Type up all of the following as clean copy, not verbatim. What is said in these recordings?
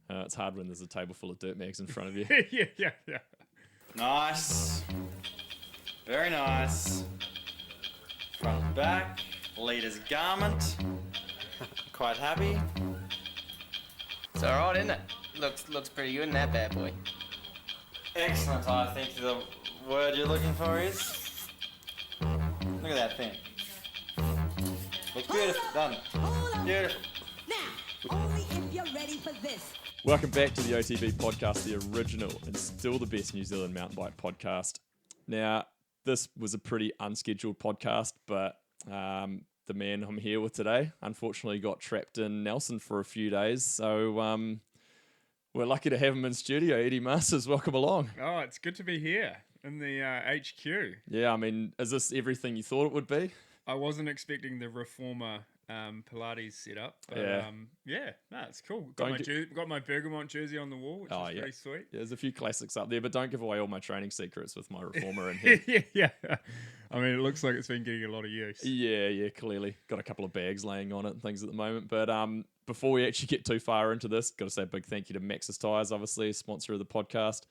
It's hard when there's a table full of dirt mags in front of you. yeah. Nice. Very nice. Front to back. Leader's garment. Quite happy. It's alright, isn't it? Looks pretty good in that bad boy. Excellent, I think the word you're looking for is. Look at that thing. Looks beautiful. Done. Beautiful. Now, only if you're ready for this. Welcome back to the OTB podcast, the original and still the best New Zealand mountain bike podcast. Now, this was a pretty unscheduled podcast, but the man I'm here with today unfortunately got trapped in Nelson for a few days. So we're lucky to have him in studio. Eddie Masters, welcome along. Oh, it's good to be here in the HQ. Yeah, I mean, is this everything you thought it would be? I wasn't expecting the reformer Pilates setup, but it's cool. Got my Bergamot jersey on the wall, which is pretty sweet. Yeah, there's a few classics up there, but don't give away all my training secrets with my reformer in here. yeah. I mean, it looks like it's been getting a lot of use. Yeah, clearly. Got a couple of bags laying on it and things at the moment. But before we actually get too far into this, got to say a big thank you to Maxxis Tyres, obviously, a sponsor of the podcast.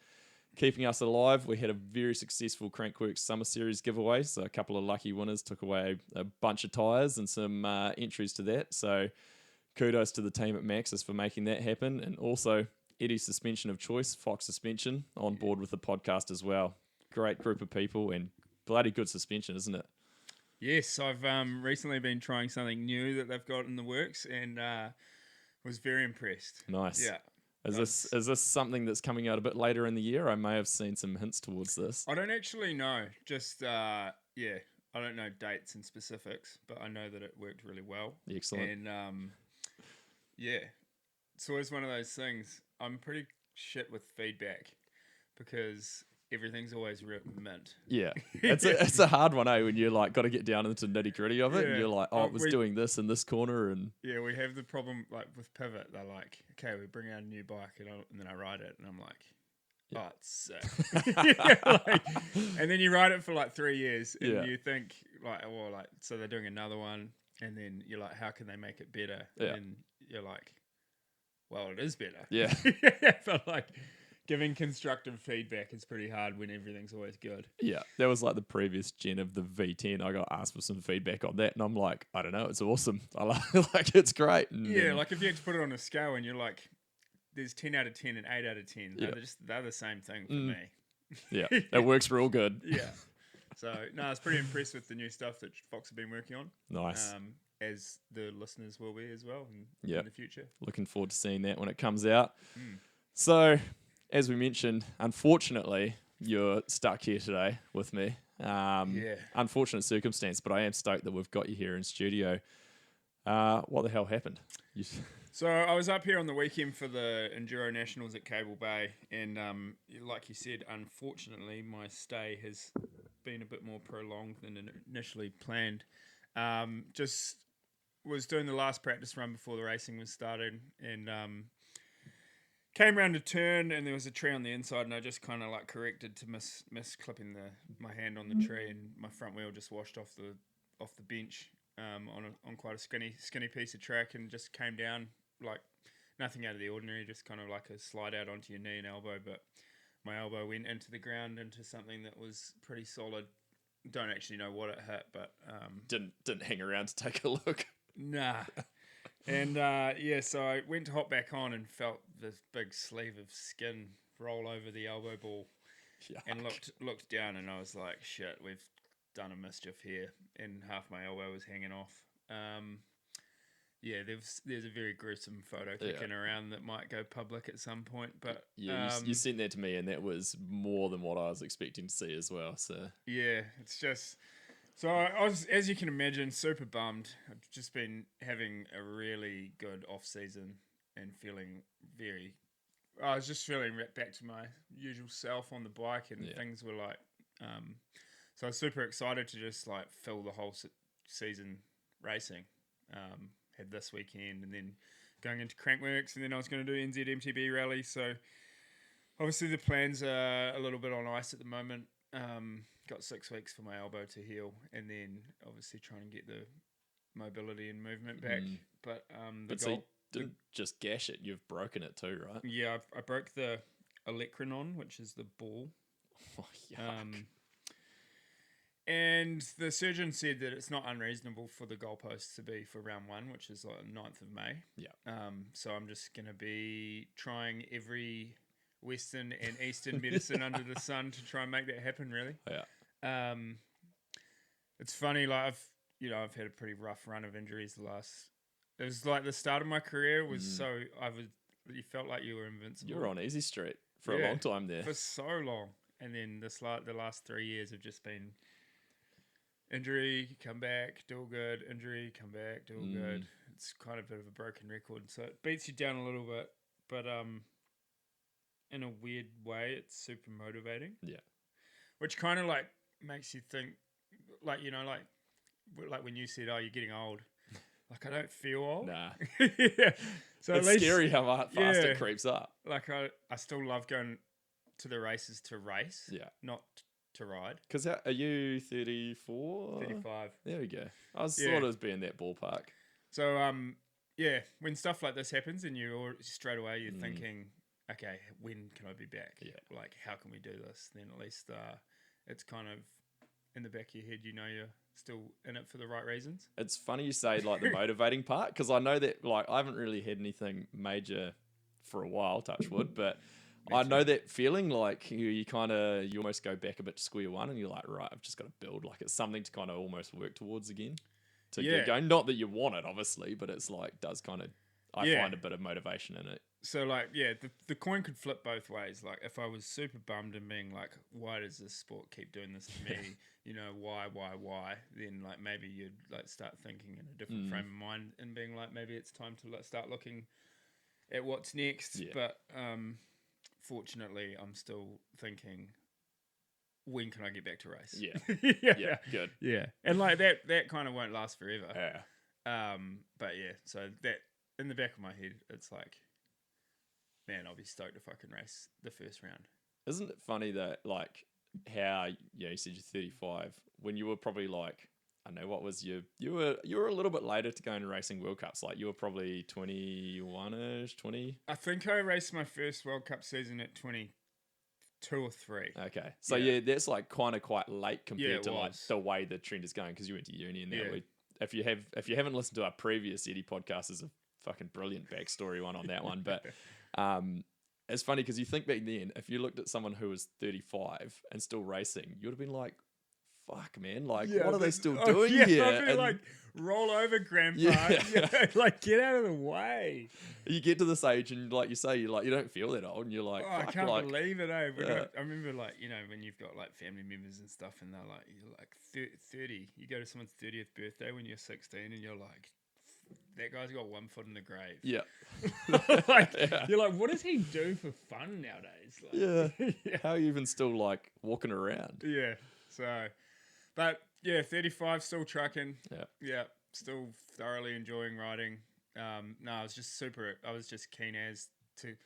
Keeping us alive, we had a very successful Crankworks Summer Series giveaway. So a couple of lucky winners took away a bunch of tyres and some entries to that. So kudos to the team at Maxxis for making that happen. And also Eddie's suspension of choice, Fox Suspension, on board with the podcast as well. Great group of people and bloody good suspension, isn't it? Yes, I've recently been trying something new that they've got in the works and was very impressed. Nice. Yeah. Is this something that's coming out a bit later in the year? I may have seen some hints towards this. I don't actually know. Just, I don't know dates and specifics, but I know that it worked really well. Excellent. And, it's always one of those things. I'm pretty shit with feedback because everything's always mint. Yeah. It's a hard one, when you're like, got to get down into nitty gritty of it. Yeah. And you're like, it was doing this in this corner. And yeah, we have the problem like with Pivot. They're like, okay, we bring out a new bike and then I ride it and I'm like, oh, it's sick. And then you ride it for like 3 years and you think so they're doing another one. And then you're like, how can they make it better? Yeah. And you're like, well, it is better. Yeah. But like, giving constructive feedback is pretty hard when everything's always good. Yeah, that was like the previous gen of the V10. I got asked for some feedback on that, and I'm like, I don't know, it's awesome. I like it's great. And like if you had to put it on a scale and you're like, there's 10 out of 10 and 8 out of 10. Yeah. They're the same thing for me. Yeah, it works real good. Yeah. So, no, I was pretty impressed with the new stuff that Fox have been working on. Nice. As the listeners will be as well in the future. Looking forward to seeing that when it comes out. So, as we mentioned, unfortunately, you're stuck here today with me. Unfortunate circumstance, but I am stoked that we've got you here in studio. What the hell happened? So I was up here on the weekend for the Enduro Nationals at Cable Bay, and like you said, unfortunately, my stay has been a bit more prolonged than initially planned. Just was doing the last practice run before the racing was started, and came around a turn and there was a tree on the inside and I just kind of like corrected to miss clipping my hand on the tree and my front wheel just washed off the bench on quite a skinny piece of track and just came down like nothing out of the ordinary, just kind of like a slide out onto your knee and elbow, but my elbow went into the ground into something that was pretty solid. Don't actually know what it hit, but didn't hang around to take a look. Nah. And so I went to hop back on and felt this big sleeve of skin roll over the elbow ball. Yuck. And looked down and I was like, shit, we've done a mischief here. And half my elbow was hanging off. There's a very gruesome photo kicking around that might go public at some point. But you sent that to me and that was more than what I was expecting to see as well. So yeah, it's just... So I was, as you can imagine, super bummed. I've just been having a really good off-season and feeling I was just feeling back to my usual self on the bike and things were like... so I was super excited to just like fill the whole season racing. Had this weekend and then going into Crankworks and then I was going to do NZ MTB rally. So obviously the plans are a little bit on ice at the moment. Got 6 weeks for my elbow to heal and then obviously trying to get the mobility and movement back. But didn't just gash it, you've broken it too, right? Yeah, I broke the olecranon, which is the ball. Oh, yuck. And the surgeon said that it's not unreasonable for the goalposts to be for round 1, which is like 9th of May. Yeah. So I'm just going to be trying every Western and Eastern medicine under the sun to try and make that happen, really. Yeah. It's funny, like I've had a pretty rough run of injuries it was like the start of my career was you felt like you were invincible. You were on easy street for a long time there. For so long. And then the last 3 years have just been injury, come back, do all good, injury, come back, do all good. It's kind of a bit of a broken record. So it beats you down a little bit, but in a weird way, it's super motivating. Yeah. Which kind of like makes you think, like, like when you said, oh, you're getting old. Like, I don't feel old. Nah. Yeah. So It's scary how fast it creeps up. Like, I still love going to the races to race. Yeah. Not to ride. Because are you 34? 35. There we go. I was thought it was being that ballpark. So, when stuff like this happens and you're straight away, you're thinking, okay, when can I be back? Yeah. Like, how can we do this? Then at least it's kind of in the back of your head, you're still in it for the right reasons. It's funny you say like the motivating part, because I know that like I haven't really had anything major for a while, touch wood, but I know that feeling like you almost go back a bit to square one and you're like, right, I've just got to build. Like it's something to kind of almost work towards again to get going. Not that you want it, obviously, but it's like, does kind of, I find a bit of motivation in it. So like, the coin could flip both ways. Like if I was super bummed and being like, why does this sport keep doing this to me? Why? Then like maybe you'd like start thinking in a different frame of mind and being like, maybe it's time to like start looking at what's next. Yeah. But fortunately, I'm still thinking, when can I get back to race? Yeah. Yeah, good. Yeah. And like that kind of won't last forever. Yeah. But yeah, so that in the back of my head, it's like, man, I'll be stoked if I can race the first round. Isn't it funny that like how you said you're 35 when you were probably like, I don't know, what was you were a little bit later to go into racing World Cups. Like you were probably 21ish, 20. I think I raced my first World Cup season at 22 or 3. Okay, so that's like kind of quite late compared to like the way the trend is going, because you went to uni and that. If you haven't listened to our previous Eddie podcast, there's a fucking brilliant backstory one on that one. But it's funny because you think back then, if you looked at someone who was 35 and still racing, you would have been like, fuck, man, like, what are they still doing here? I'd be like, roll over, grandpa. Like, get out of the way. You get to this age and like you say, you don't feel that old and you're like, I can't believe it, eh? Yeah. I remember like, when you've got like family members and stuff and they're like, you're like 30, you go to someone's 30th birthday when you're 16 and you're like, that guy's got one foot in the grave. Yeah. You're like, what does he do for fun nowadays? Like, How are you even still like walking around? Yeah. So, but yeah, 35, still trucking. Yeah. Still thoroughly enjoying riding. No, I was just keen as to,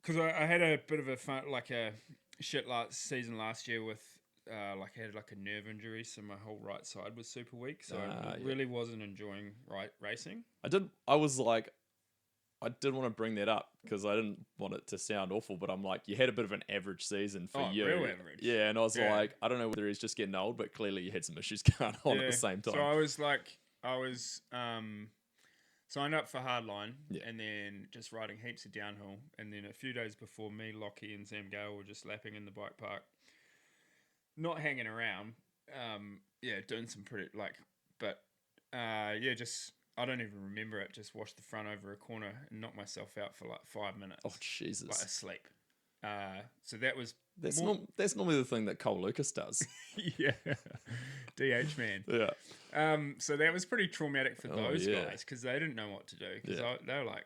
because I had a bit of a fun, like a shit season last year with, I had like a nerve injury, so my whole right side was super weak. So I really wasn't enjoying racing. I didn't want to bring that up because I didn't want it to sound awful, but I'm like, you had a bit of an average season for you. Real average. Yeah, and I was like, I don't know whether he's just getting old, but clearly you had some issues going on at the same time. So I was signed up for hardline and then just riding heaps of downhill. And then a few days before, me, Lockie and Sam Gale were just lapping in the bike park. Not hanging around, doing some pretty just I don't even remember it. Just washed the front over a corner and knocked myself out for like 5 minutes. Oh Jesus! Like asleep. So that was that's normally the thing that Cole Lucas does. Yeah, DH man. Yeah. So that was pretty traumatic for those guys because they didn't know what to do because they were like,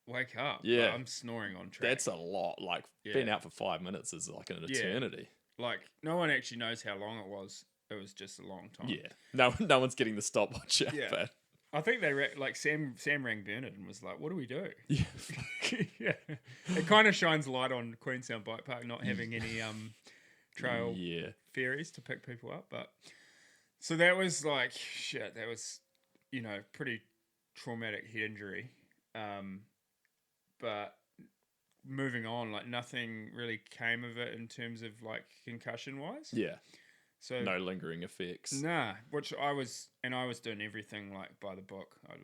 "Wake up!" Yeah, like, I'm snoring on track. That's a lot. Like being out for 5 minutes is like an eternity. Like, no one actually knows how long it was. It was just a long time. Yeah. No one's getting the stopwatch out. Yeah. But I think they Sam rang Bernard and was like, "What do we do?" Yeah. Yeah. It kind of shines light on Queenstown Bike Park not having any trail ferries to pick people up. But so that was like shit. That was pretty traumatic head injury. But moving on, like nothing really came of it in terms of like concussion wise. Yeah. So No lingering effects. nah, which I was doing everything like by the book. I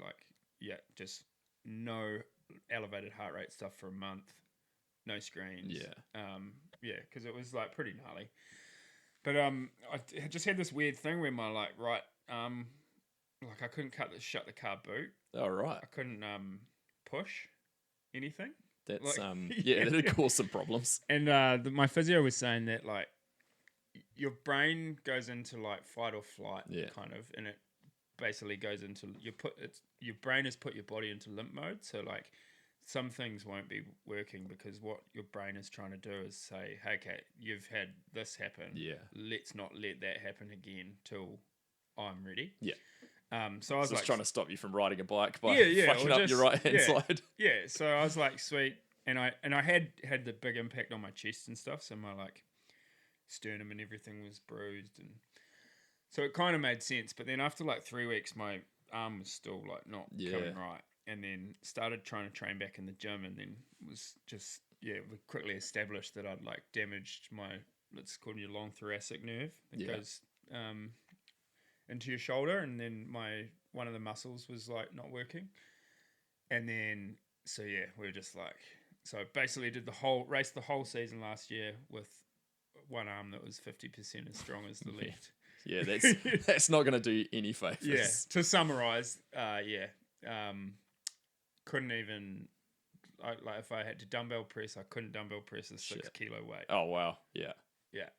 just no elevated heart rate stuff for a month, no screens. Yeah. Because it was like pretty gnarly. But I just had this weird thing where my like right arm, like I couldn't shut the car boot. All right. I couldn't push anything. That's Like, that'd cause some problems. And my physio was saying that like your brain goes into like fight or flight, kind of, and it basically goes into your brain has put your body into limp mode. So like some things won't be working because what your brain is trying to do is say, hey, okay, you've had this happen. Yeah. Let's not let that happen again till I'm ready. Yeah. So I was like trying to stop you from riding a bike by or fucking up your right hand side. Yeah. So I was like, sweet. And I had the big impact on my chest and stuff. So my like sternum and everything was bruised, and so it kind of made sense. But then after like 3 weeks, my arm was still like not coming right, and then started trying to train back in the gym, and then was just we quickly established that I'd like damaged my, it's called your long thoracic nerve. It goes into your shoulder, and then one of the muscles was like not working, and then we were just like, so I basically did the whole season last year with one arm that was 50% as strong as the left. Yeah, that's not going to do you any favors. Yeah. To summarize, couldn't even like if I had to dumbbell press, I couldn't dumbbell press a 6 kilo weight. Oh wow. Yeah. Yeah.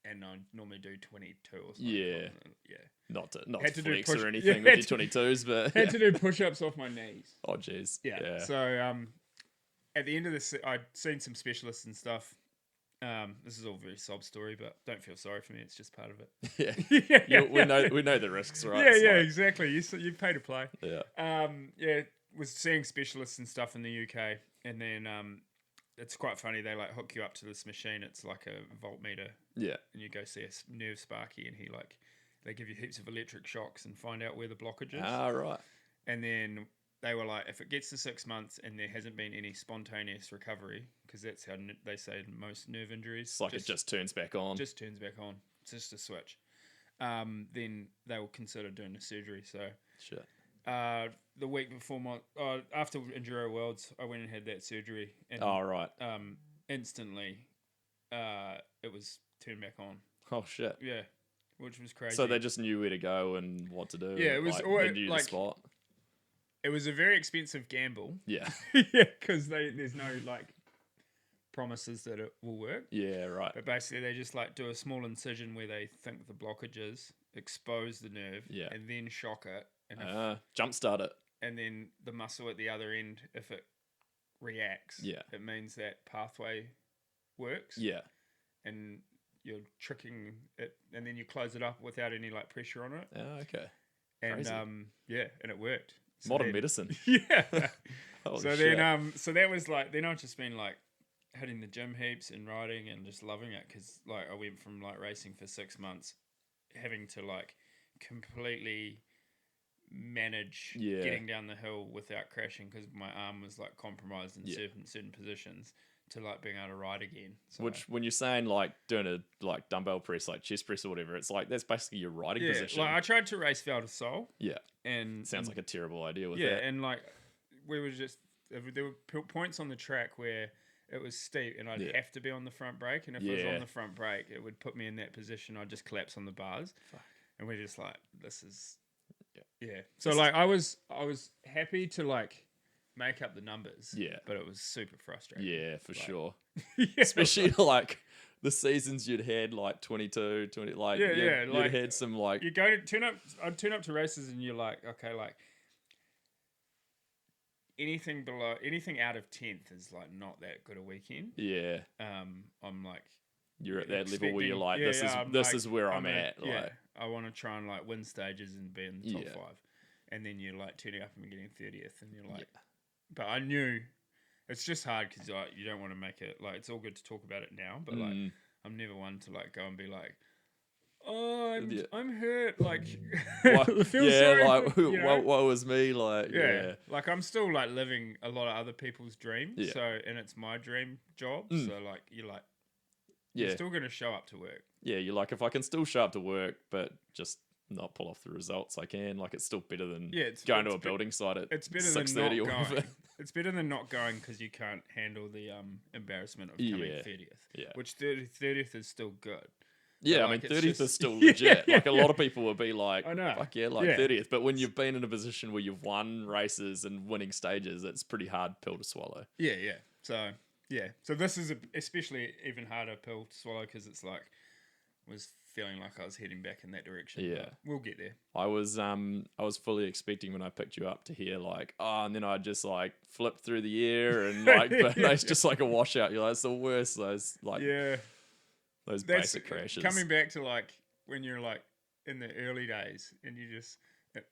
And I normally do 22 or something. Yeah. Yeah. Not to Had to do flex push- or anything yeah, with your 22s, but Had to do push-ups off my knees. Oh jeez. Yeah. So at the end of this, I'd seen some specialists and stuff. This is all very sob story, but don't feel sorry for me. It's just part of it. Yeah. We know the risks, right? Yeah, exactly. You pay to play. Yeah. Was seeing specialists and stuff in the UK, and then it's quite funny. They like hook you up to this machine. It's like a voltmeter. Yeah. And you go see a nerve sparky, and they give you heaps of electric shocks and find out where the blockage is. Ah, right. And then they were like, if it gets to 6 months and there hasn't been any spontaneous recovery, because that's how they say most nerve injuries. It's like it just turns back on. Just turns back on. It's just a switch. Then they will consider doing a surgery. So Shit. The week before after Enduro Worlds, I went and had that surgery. And, right. instantly, it was turned back on. Oh shit. Yeah, which was crazy. So they just knew where to go and what to do. Yeah, it was they knew the spot. It was a very expensive gamble. Yeah. Yeah, because there's no like promises that it will work. Yeah, right. But basically, they just like do a small incision where they think the blockage is, expose the nerve, and then shock it, and jumpstart it. And then the muscle at the other end, if it reacts, it means that pathway works. Yeah. And you're tricking it, and then you close it up without any like pressure on it. Oh, okay. And Crazy. and it worked. So Modern medicine. Yeah. Holy so shit. then so that was like, then I've just been like hitting the gym heaps and riding and just loving it, because like I went from like racing for 6 months, having to like completely manage getting down the hill without crashing because my arm was like compromised in certain positions, to like being able to ride again. So, which, when you're saying like doing a like dumbbell press, like chest press or whatever, it's like that's basically your riding position. Like I tried to race Val de Sol. Yeah. And sounds like a terrible idea with that. that. Yeah, and like we were just, there were points on the track where it was steep and I'd have to be on the front brake, and if I was on the front brake, it would put me in that position. I'd just collapse on the bars. Fuck. And we're just like, this is So like I was happy to like make up the numbers. Yeah. But it was super frustrating. Yeah, for sure. Especially like the seasons you'd had, like 22, 20, like you'd like, had some like you go to I'd turn up to races and you're like, okay, like anything out of 10th is like not that good a weekend. Yeah. I'm like, you're at that level where you're like, this is where I'm at. Like, I want to try and like win stages and be in the top 5. And then you're like turning up and getting 30th, and you're like, but I knew it's just hard because like you don't want to make it like, it's all good to talk about it now, but like I'm never one to like go and be like, Oh, Yeah. I'm hurt. Like, What? feel Yeah, sorry like for, you know? what was me? Like, Yeah, like I'm still like living a lot of other people's dreams. Yeah. So, and it's my dream job. Mm. So, like, you're yeah, still gonna show up to work. yeah. You're like, if I can still show up to work, but just not pull off the results I can, like, it's still better than going to a building site at It's better than not 6:30 or going. whatever. It's better than not going because you can't handle the embarrassment of coming Yeah. 30th. Yeah. Which 30th is still good. Yeah, But, I mean, like, it's 30th just- is still Yeah, legit. yeah, Like, a lot of people would be like, I know. fuck yeah, like Yeah. 30th. But when you've been in a position where you've won races and winning stages, it's pretty hard pill to swallow. Yeah, yeah. So, yeah. So this is especially even harder pill to swallow because it's like, was feeling like I was heading back in that direction. Yeah. But we'll get there. I was fully expecting when I picked you up to hear like, oh, and then I just like flipped through the air and like, but Yeah. it's just like a washout. You're like, it's the worst. Those like Yeah. those That's basic crashes. coming back to like when you're like in the early days and you just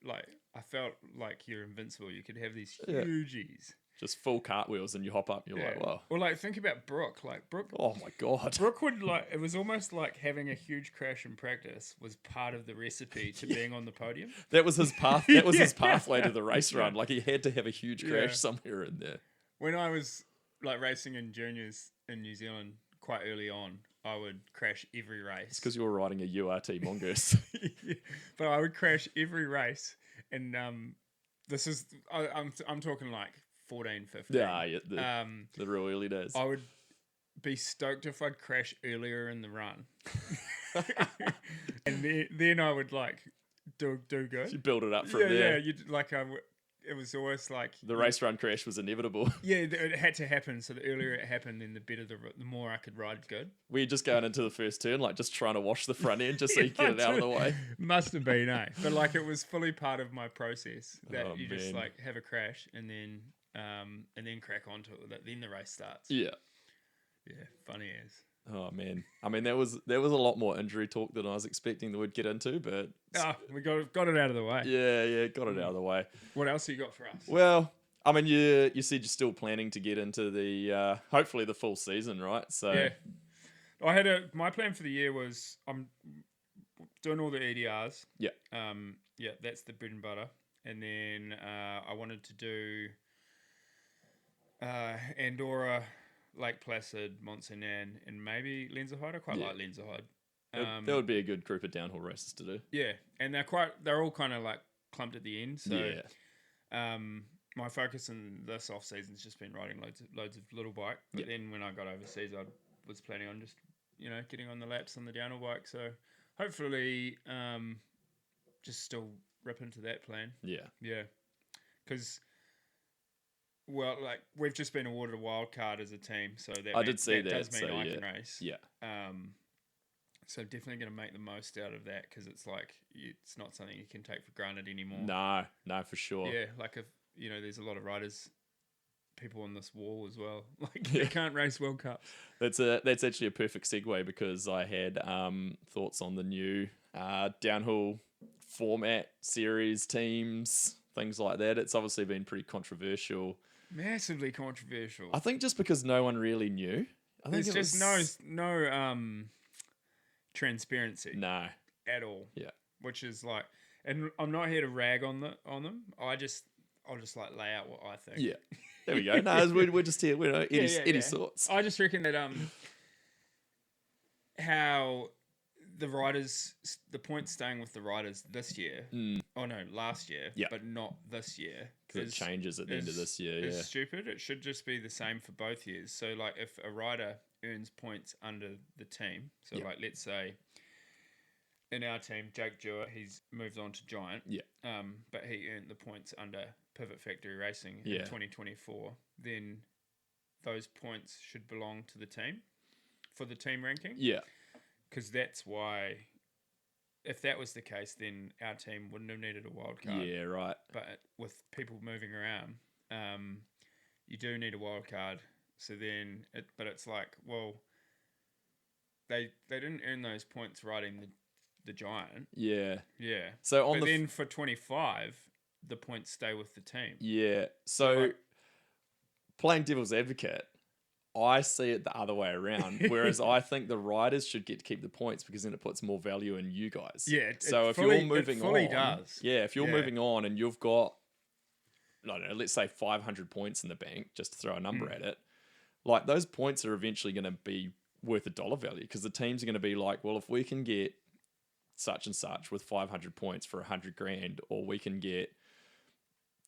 like I felt like you're invincible. You could have these Yeah. hugies. Just full cartwheels and you hop up and you're like, wow. Or like think about Brooke. Like Brooke Oh my god. Brooke would like it was almost like having a huge crash in practice was part of the recipe to being on the podium. That was his path. That was his Yeah. pathway to the race run. Like he had to have a huge crash Yeah. somewhere in there. When I was like racing in juniors in New Zealand quite early on, I would crash every race. It's because you were riding a URT mongoose. But I would crash every race, and this is I'm talking like 14, 15. yeah, the real early days. I would be stoked if I'd crash earlier in the run, and then I would like do You good. build it up from Yeah, there. yeah. It was always like The race run crash was inevitable. Yeah, it had to happen. So the earlier it happened, then the better the more I could ride good. Were you just going into the first turn, like just trying to wash the front end just so you get it out of the way? Must have been, eh? But like it was fully part of my process that Oh, you just man. like have a crash and then crack onto it. Then the race starts. Yeah. Yeah, funny as. Oh man. I mean, there was a lot more injury talk than I was expecting that we'd get into, but We got it out of the way. yeah, got it out of the way. What else you got for us? Well, I mean, you said you're still planning to get into the hopefully the full season, right? So Yeah, my plan for the year was I'm doing all the EDRs. yeah, Yeah, that's the bread and butter, and then I wanted to do Andorra, Lake Placid, Mont Saint Anne, and maybe Lenzerheide. I quite Yeah. like Lenzerheide. that would be a good group of downhill races to do. Yeah, and they're all kind of like clumped at the end. So Yeah, my focus in this off season's just been riding loads of little bike. But Yeah. then when I got overseas, I was planning on just getting on the laps on the downhill bike. So hopefully, just still rip into that plan. yeah, Yeah, because like we've just been awarded a wild card as a team, so I did see that, does mean so I yeah. can race. yeah. So definitely going to make the most out of that because it's like it's not something you can take for granted anymore. No, for sure. Yeah, like if there's a lot of riders, people on this wall as well. Like they can't race World Cups. That's actually a perfect segue because I had thoughts on the new downhill format, series, teams, things like that. It's obviously been pretty controversial. Massively controversial. I think just because no one really knew. I think There's just no transparency No. at all. Yeah. Which is like, and I'm not here to rag on them. I'll just like lay out what I think. Yeah. There we go. No, we're just here. We know Eddie's Yeah. thoughts. I just reckon that how the riders, the points staying with the riders this year. Oh no, last year. Yeah. But not this year. Because it changes at the end of this year. It's Yeah. stupid. It should just be the same for both years. So like if a rider earns points under the team, so Yeah. like let's say in our team, Jake Jewett, he's moved on to Giant. Yeah. But he earned the points under Pivot Factory Racing Yeah. in 2024. Then those points should belong to the team for the team ranking. Yeah. Because that's why, if that was the case, then our team wouldn't have needed a wild card. Yeah, right. But with people moving around, you do need a wild card. So then, but it's like, well, they didn't earn those points riding the Giant. Yeah. Yeah. So on but the then for 25, the points stay with the team. yeah. So like- playing devil's advocate, I see it the other way around. Whereas I think the riders should get to keep the points because then it puts more value in you guys. Yeah. So if fully, you're moving it fully on, does. yeah, if you're moving on and you've got, I don't know, let's say 500 points in the bank, just to throw a number at it, like those points are eventually going to be worth a dollar value because the teams are going to be like, well, if we can get such and such with 500 points for 100 grand, or we can get,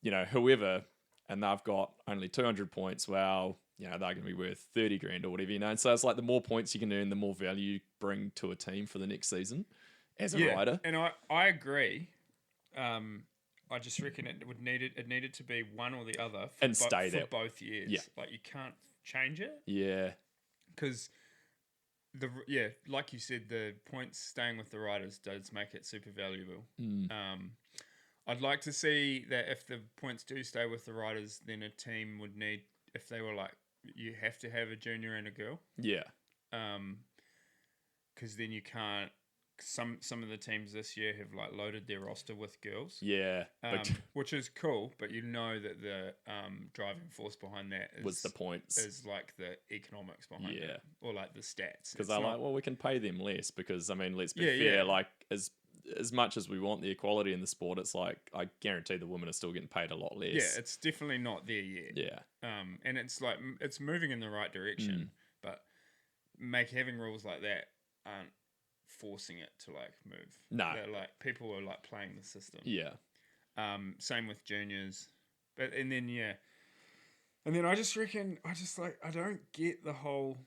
you know, whoever, and they've got only 200 points, well, you know, they're going to be worth 30 grand or whatever, you know. And so it's like the more points you can earn, the more value you bring to a team for the next season as a rider. And I agree. I just reckon it needed to be one or the other for, And stay for there. both years. Yeah. Like you can't change it Yeah. because like you said, the points staying with the riders does make it super valuable. I'd like to see that if the points do stay with the riders, then a team would need, if they were like, you have to have a junior and a girl. Yeah. Because then you can't. Some of the teams this year have like loaded their roster with girls. Yeah. Which is cool, but you know that the driving force behind that was the points. is like the economics behind it, or like the stats. Because they're like, well, we can pay them less because, I mean, let's be fair, yeah. like as much as we want the equality in the sport, it's like I guarantee the women are still getting paid a lot less. Yeah, it's definitely not there yet. Yeah. And it's like it's moving in the right direction, but having rules like that aren't forcing it to like move. No. They're like people are like playing the system. Yeah. Same with juniors, and then I just reckon I don't get the whole.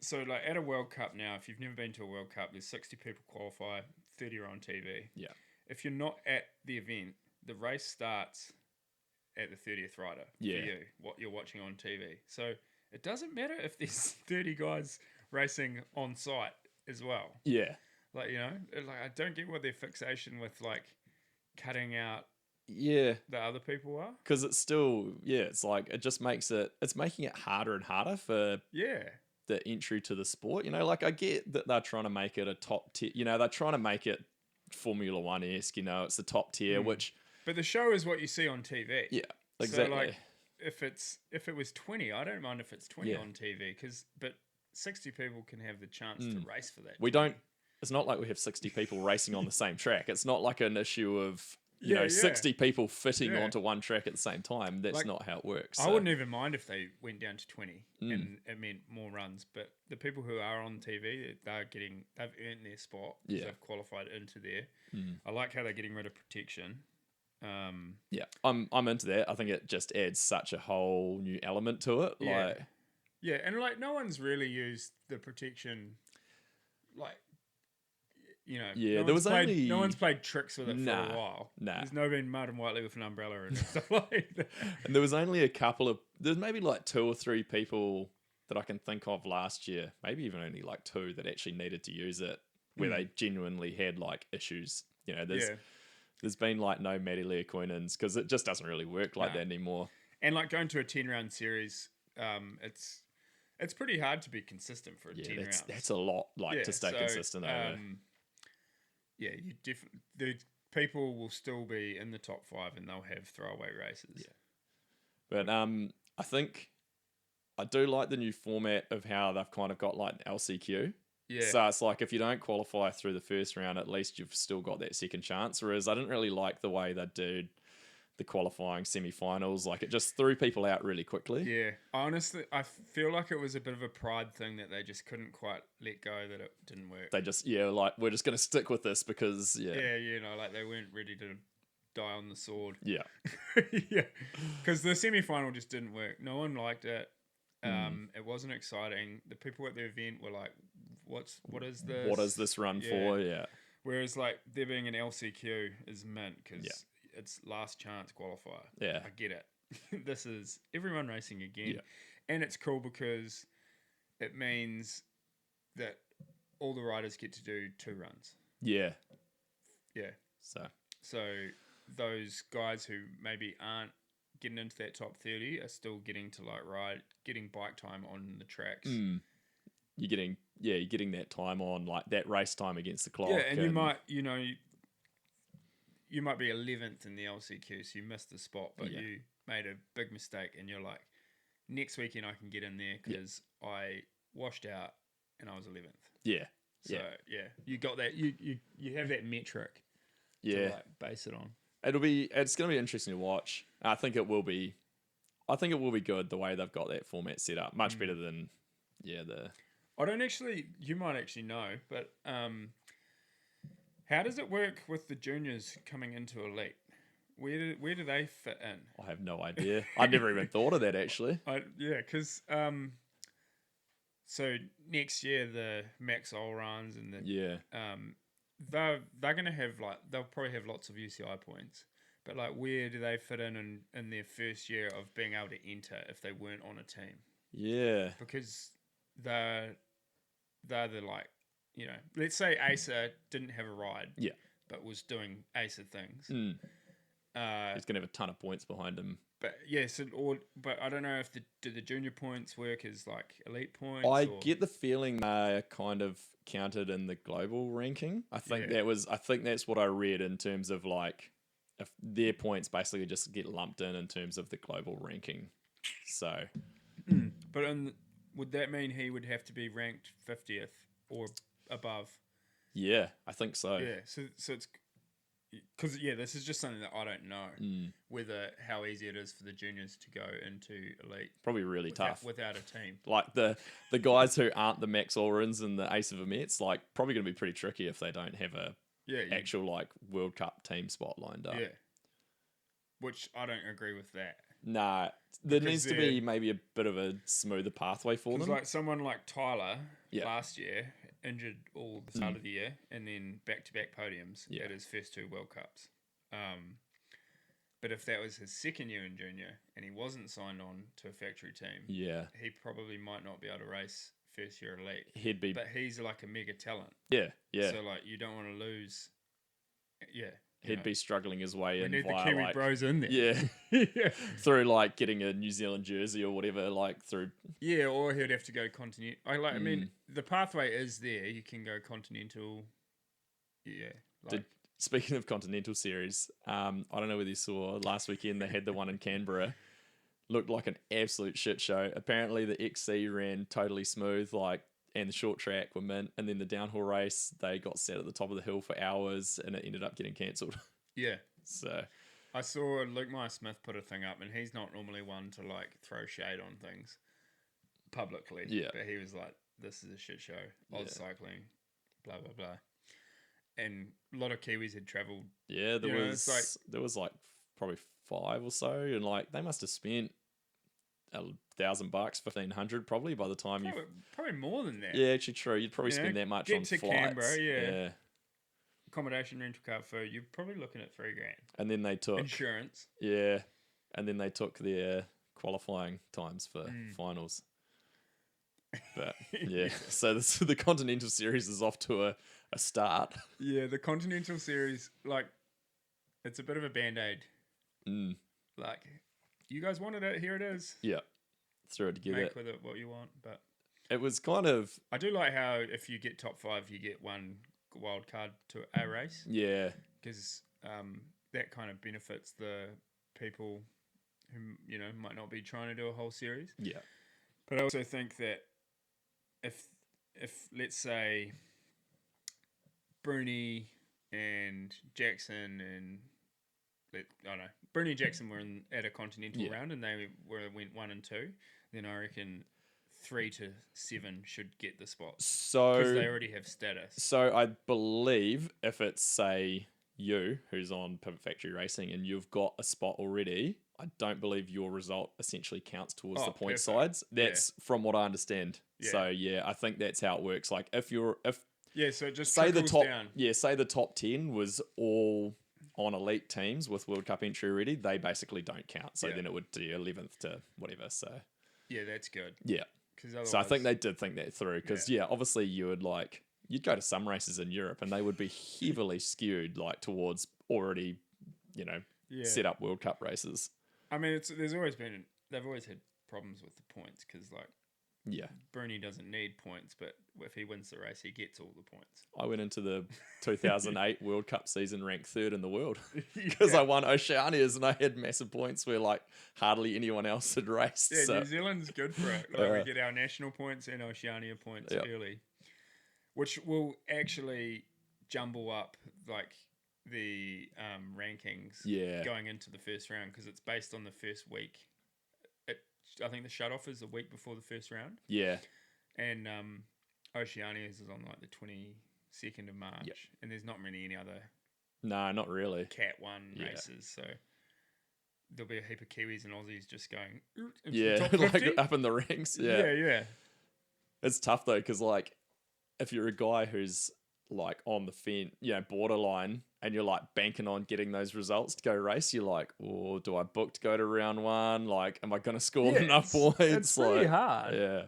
So like at a World Cup now, if you've never been to a World Cup, there's 60 people qualify, 30 are on TV. Yeah. If you're not at the event, the race starts at the 30th rider for you, what you're watching on TV. So it doesn't matter if there's 30 guys racing on site as well. Yeah. Like, you know, like I don't get what their fixation with like cutting out the other people are. Because it's still, it's like, it just makes it's making it harder and harder for the entry to the sport. You know, like I get that they're trying to make it a top tier, you know, they're trying to make it Formula One-esque, you know, it's the top tier, which. But the show is what you see on TV. Yeah, exactly. So like, if it was 20, I don't mind if it's 20 on TV, but 60 people can have the chance to race for that. It's not like we have 60 people racing on the same track. It's not like an issue of, you know, 60 people fitting onto one track at the same time. That's like, not how it works. I wouldn't even mind if they went down to 20 and it meant more runs. But the people who are on TV, they've earned their spot because they've qualified into there. I like how they're getting rid of protection. I'm into that. I think it just adds such a whole new element to it. And like no one's really used the protection, like. You know, no one's played tricks with it for a while. There's no been Martin Whiteley with an umbrella and stuff like that. And there was only there's maybe like 2 or 3 people that I can think of last year, maybe even only like 2 that actually needed to use it, where they genuinely had like issues. You know, there's been like no Maddie Leocoinens because it just doesn't really work like that anymore. And like going to a 10-round series, it's pretty hard to be consistent for 10 rounds. That's a lot, to stay consistent over. The people will still be in the top 5 and they'll have throwaway races. Yeah. But I think I do like the new format of how they've kind of got like an LCQ. Yeah. So it's like if you don't qualify through the first round, at least you've still got that second chance. Whereas I didn't really like the way they did the qualifying semi-finals. Like it just threw people out really quickly. Yeah. Honestly, I feel like it was a bit of a pride thing that they just couldn't quite let go that it didn't work. They just, like, we're just going to stick with this because, Yeah, you know, like they weren't ready to die on the sword. Yeah. Yeah. Because the semi-final just didn't work. No one liked it. It wasn't exciting. The people at the event were like, what is this? What is this run for? Yeah. Whereas like there being an LCQ is mint because it's last chance qualifier. Yeah. I get it. This is everyone racing again. Yeah. And it's cool because it means that all the riders get to do 2 runs. Yeah. Yeah. So those guys who maybe aren't getting into that top 30 are still getting to like getting bike time on the tracks. You're getting that time on, like that race time against the clock. Yeah, and you might, you might be 11th in the LCQ, so you missed the spot, but you made a big mistake, and you're like, next weekend I can get in there because I washed out and I was 11th. Yeah. So you got that. You have that metric. Yeah. To base it on. It's going to be interesting to watch. I think it will be good the way they've got that format set up. Much better than I don't actually. You might actually know, but how does it work with the juniors coming into elite? Where do they fit in? I have no idea. I never even thought of that actually. Because so next year the Max All runs and the they're gonna have they'll probably have lots of UCI points, but where do they fit in their first year of being able to enter if they weren't on a team? Yeah, Because they're the let's say Asa didn't have a ride, but was doing Asa things. He's gonna have a ton of points behind him. But but I don't know if do the junior points work as elite points. I get the feeling they're kind of counted in the global ranking. I think that's what I read in terms of if their points basically just get lumped in terms of the global ranking. So, but would that mean he would have to be ranked 50th or above? Yeah, I think so. Yeah, so it's because this is just something that I don't know how easy it is for the juniors to go into elite. Probably really tough without a team. Like the guys who aren't the Max Allruns and the Ace of Emets, probably going to be pretty tricky if they don't have a actual World Cup team spot lined up. Yeah, which I don't agree with that. Nah, there needs to be maybe a bit of a smoother pathway for them. Someone like Tyler last year injured all the start of the year and then back-to-back podiums at his first 2 World Cups. But if that was his second year in junior and he wasn't signed on to a factory team, he probably might not be able to race first year elite. But he's a mega talent. Yeah. So you don't want to lose. Yeah. He'd be struggling his way in need via the Kiwi bros in there. Yeah. Through getting a New Zealand jersey or whatever, through. Yeah, or he'd have to go continental. I mean, the pathway is there. You can go continental. Yeah. Speaking of Continental Series, I don't know whether you saw last weekend they had the one in Canberra. Looked like an absolute shit show. Apparently the XC ran totally smooth, and the short track were mint, and then the downhill race they got set at the top of the hill for hours, and it ended up getting cancelled. Yeah. So I saw Luke Meyer-Smith put a thing up, and he's not normally one to throw shade on things publicly. Yeah. But he was like, "This is a shit show. Oz cycling, blah blah blah." And a lot of Kiwis had travelled. Yeah, there was probably 5 or so, and they must have spent $1,000, $1,500 probably by the time probably more than that. Yeah, actually true. You'd probably spend that much on to flights. Canberra, yeah. Accommodation, rental car, food. You're probably looking at $3,000. And then they took insurance. Yeah, and then they took their qualifying times for finals. But so the Continental Series is off to a start. Yeah, the Continental Series, it's a bit of a band-aid. You guys wanted it, here it is. Yeah, threw it together. Make with it what you want, but it was kind of. I do like how if you get top 5, you get one wild card to a race. Yeah, because that kind of benefits the people who might not be trying to do a whole series. Yeah, but I also think that if let's say Bruni and Jackson and Bruni and Jackson were at a continental round and they went 1 and 2, then I reckon 3 to 7 should get the spot. So because they already have status. So I believe if it's say you who's on Pivot Factory Racing and you've got a spot already, I don't believe your result essentially counts towards the point sides. That's from what I understand. Yeah. So I think that's how it works. So it just say the top down. Say the top 10 was all on elite teams with World Cup entry already, they basically don't count. So then it would do 11th to whatever. So that's good. Yeah. So I think they did think that through because obviously you'd go to some races in Europe and they would be heavily skewed towards already set up World Cup races. I mean, they've always had problems with the points because Yeah. Bruni doesn't need points, but if he wins the race, he gets all the points. I went into the 2008 World Cup season ranked third in the world because I won Oceanias and I had massive points where like hardly anyone else had raced. Yeah, so. New Zealand's good for it. Like we get our national points and Oceania points early, which will actually jumble up like the rankings going into the first round because it's based on the first week. I think the shutoff is the week before the first round. Yeah. And Oceanias is on like the 22nd of March, and there's not many any other. No, not really. Cat 1 races, so there'll be a heap of Kiwis and Aussies just going. Into Yeah, the top 50. like up in the ranks. Yeah. It's tough though, because like if you're a guy who's like on the fence, borderline, and you're like banking on getting those results to go race, you're like, oh, do I book to go to round 1? Like, am I going to score enough points? It's pretty like, hard. Yeah.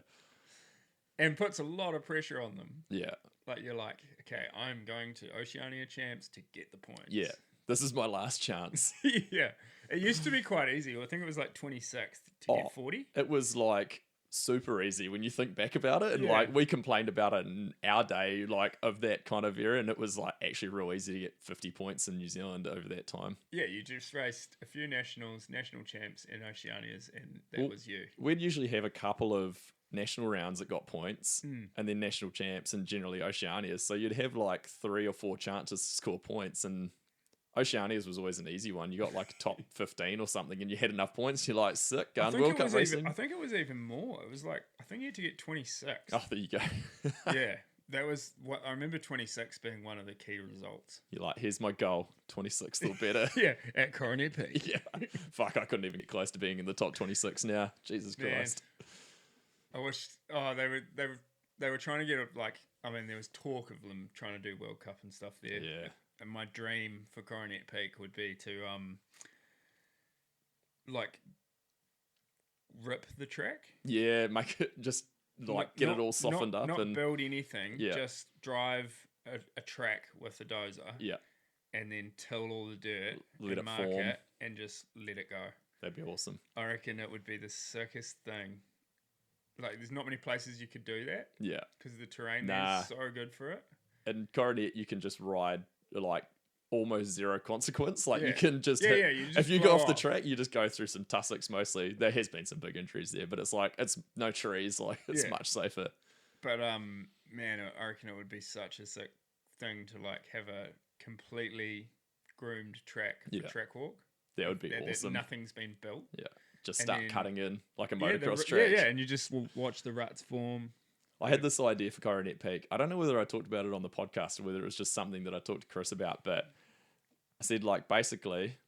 And puts a lot of pressure on them. Yeah. Like, you're like, okay, I'm going to Oceania Champs to get the points. Yeah. This is my last chance. Yeah. It used to be quite easy. I think it was like 26th to get 40. It was like super easy when you think back about it. And Yeah. like we complained about it in our day, like of that kind of era. And it was like actually real easy to get 50 points in New Zealand over that time. Yeah, you just raced a few national champs and Oceanias, and that was you. We'd usually have a couple of national rounds that got points and then national champs and generally Oceanias. So you'd have like 3 or 4 chances to score points, and Oceanias was always an easy one. You got like a top 15 or something and you had enough points. You're like, sick, going World Cup racing. I think it was even more. It was like, I think you had to get 26. Oh, there you go. Yeah, that was what I remember 26 being one of the key results. You're like, here's my goal, 26th or better. Yeah, at Coronet Peak. Yeah. Fuck, I couldn't even get close to being in the top 26 now. Jesus Christ. I wish. Oh, they were trying to get it. Like, I mean, there was talk of them trying to do World Cup and stuff there. Yeah. And my dream for Coronet Peak would be to like rip the track. Yeah, make it just like get it all softened up not and build anything. Yeah. Just drive a track with a dozer. Yeah. And then till all the dirt, Let and it mark form. it, and just let it go. That'd be awesome. I reckon it would be the sickest thing. Like, there's not many places you could do that Yeah. because the terrain there is so good for it. And Coronet, you can just ride like almost zero consequence. Like you Yeah. can just, Yeah, hit, yeah, you just if you blow go off the off. track, you just go through some tussocks mostly. There has been some big injuries there, but it's like, it's no trees. Like it's Yeah. much safer. But man, I reckon it would be such a sick thing to like have a completely groomed track for Yeah. track walk. That would be That awesome. nothing's been built. Yeah. Just And start then- cutting in like a Yeah, motocross track. Yeah, and you just will watch the ruts form. I had this idea for Coronet Peak. I don't know whether I talked about it on the podcast or whether it was just something that I talked to Chris about, but I said like basically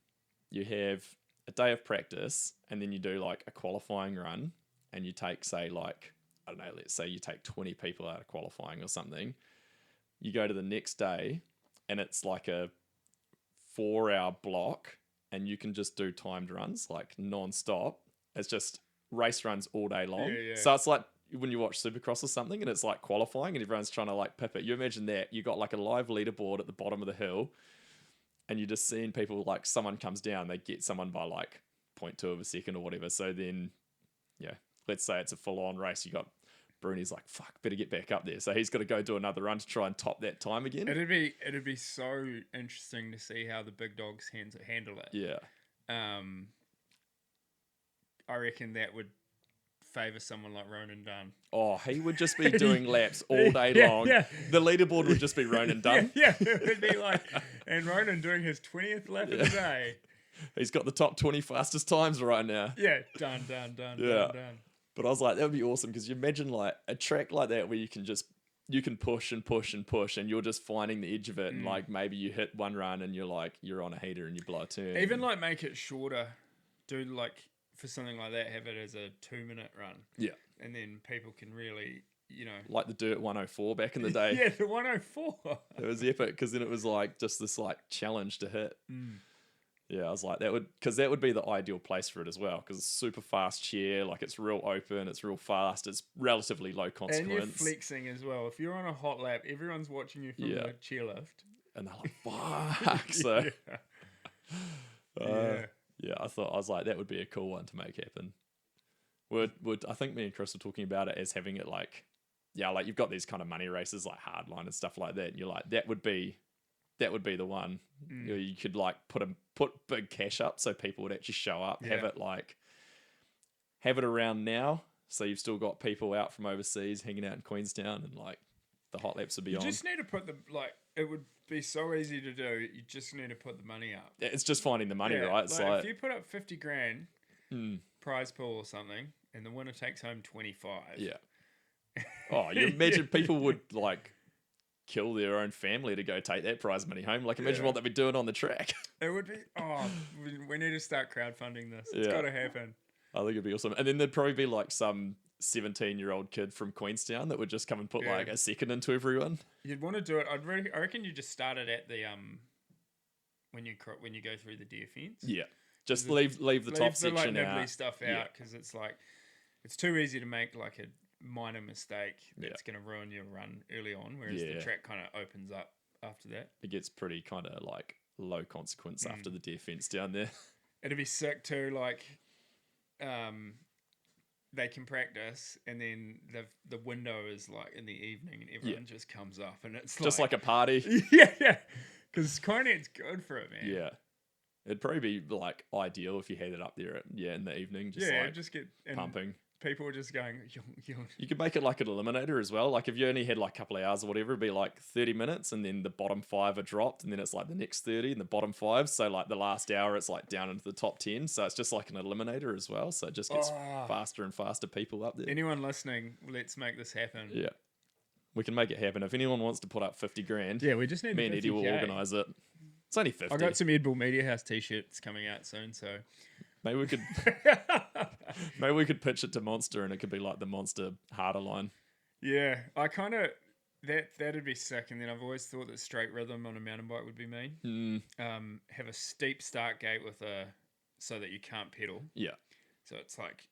you have a day of practice and then you do like a qualifying run and you take say like, I don't know, let's say you take 20 people out of qualifying or something. You go to the next day and it's like a 4-hour block and you can just do timed runs like non-stop. It's just race runs all day long. Yeah. So it's like when you watch Supercross or something and it's like qualifying and everyone's trying to like pip it. You imagine that. You got like a live leaderboard at the bottom of the hill and you're just seeing people like someone comes down, they get someone by like 0.2 of a second or whatever. So then, yeah, let's say it's a full-on race. You got Bruni's like, fuck, better get back up there. So he's got to go do another run to try and top that time again. It'd be so interesting to see how the big dogs handle it. Yeah. I reckon that would favour someone like Ronan Dunn. Oh, he would just be doing laps all day Yeah, long. yeah. The leaderboard would just be Ronan Dunn. Yeah, it would be like, and Ronan doing his 20th lap of the day. He's got the top 20 fastest times right now. Yeah, done. But I was like, that would be awesome because you imagine like a track like that where you can push and push and push and you're just finding the edge of it. And like maybe you hit one run and you're on a heater and you blow a turn. Even like make it shorter. Do like, for something like that, have it as a 2-minute run. Yeah. And then people can really, Like the Dirt 104 back in the day. Yeah, the 104. It was epic because then it was like just this like challenge to hit. Yeah, I was like, that would be the ideal place for it as well because it's super fast chair, like it's real open, it's real fast, it's relatively low consequence. And you're flexing as well. If you're on a hot lap, everyone's watching you from the chairlift. And they're like, fuck. So, Yeah. yeah, I was like, that would be a cool one to make happen. I think me and Chris were talking about it as having it like, yeah, like you've got these kind of money races like Hardline and stuff like that, and you're like, that would be the one. You know, you could like put big cash up so people would actually show up, have it around now. So you've still got people out from overseas hanging out in Queenstown, and like the hot laps would be You on. just need to put it would be so easy to do. You just need to put the money up. It's just finding the money, Yeah, right? It's if you put up 50 grand mm, prize pool or something, and the winner takes home 25. yeah. Oh, you imagine people would like kill their own family to go take that prize money home. Like, imagine what they'd be doing on the track. It would be. Oh, we need to start crowdfunding this. It's got to happen. I think it'd be awesome. And then there'd probably be like some 17-year-old kid from Queenstown that would just come and put like a second into everyone. You'd want to do it. I reckon you just start it at the when you go through the deer fence. Yeah, just leave the top section like, out. nibbly stuff out because it's like it's too easy to make like a minor mistake that's going to ruin your run early on, whereas the track kind of opens up after that. It gets pretty kind of like low consequence after the deer fence down there. It'd be sick too, like they can practice and then the window is like in the evening and everyone just comes up and it's just like a party. yeah, because Coronet's good for it, man. Yeah, it'd probably be like ideal if you had it up there in the evening, just get pumping. People are just going. You could make it like an eliminator as well. Like if you only had like a couple of hours or whatever, it'd be like 30 minutes, and then the bottom 5 are dropped, and then it's like the next 30 and the bottom 5. So like the last hour, it's like down into the top 10. So it's just like an eliminator as well. So it just gets faster and faster people up there. Anyone listening, let's make this happen. Yeah, we can make it happen. If anyone wants to put up 50 grand, we just need me and Eddie will organise it. It's only 50. I got some Ed Bull Media House t-shirts coming out soon, so maybe we could pitch it to Monster, and it could be like the Monster harder line. Yeah, I kind of that'd be sick. And then I've always thought that straight rhythm on a mountain bike would be mean. Have a steep start gate so that you can't pedal. Yeah. So it's like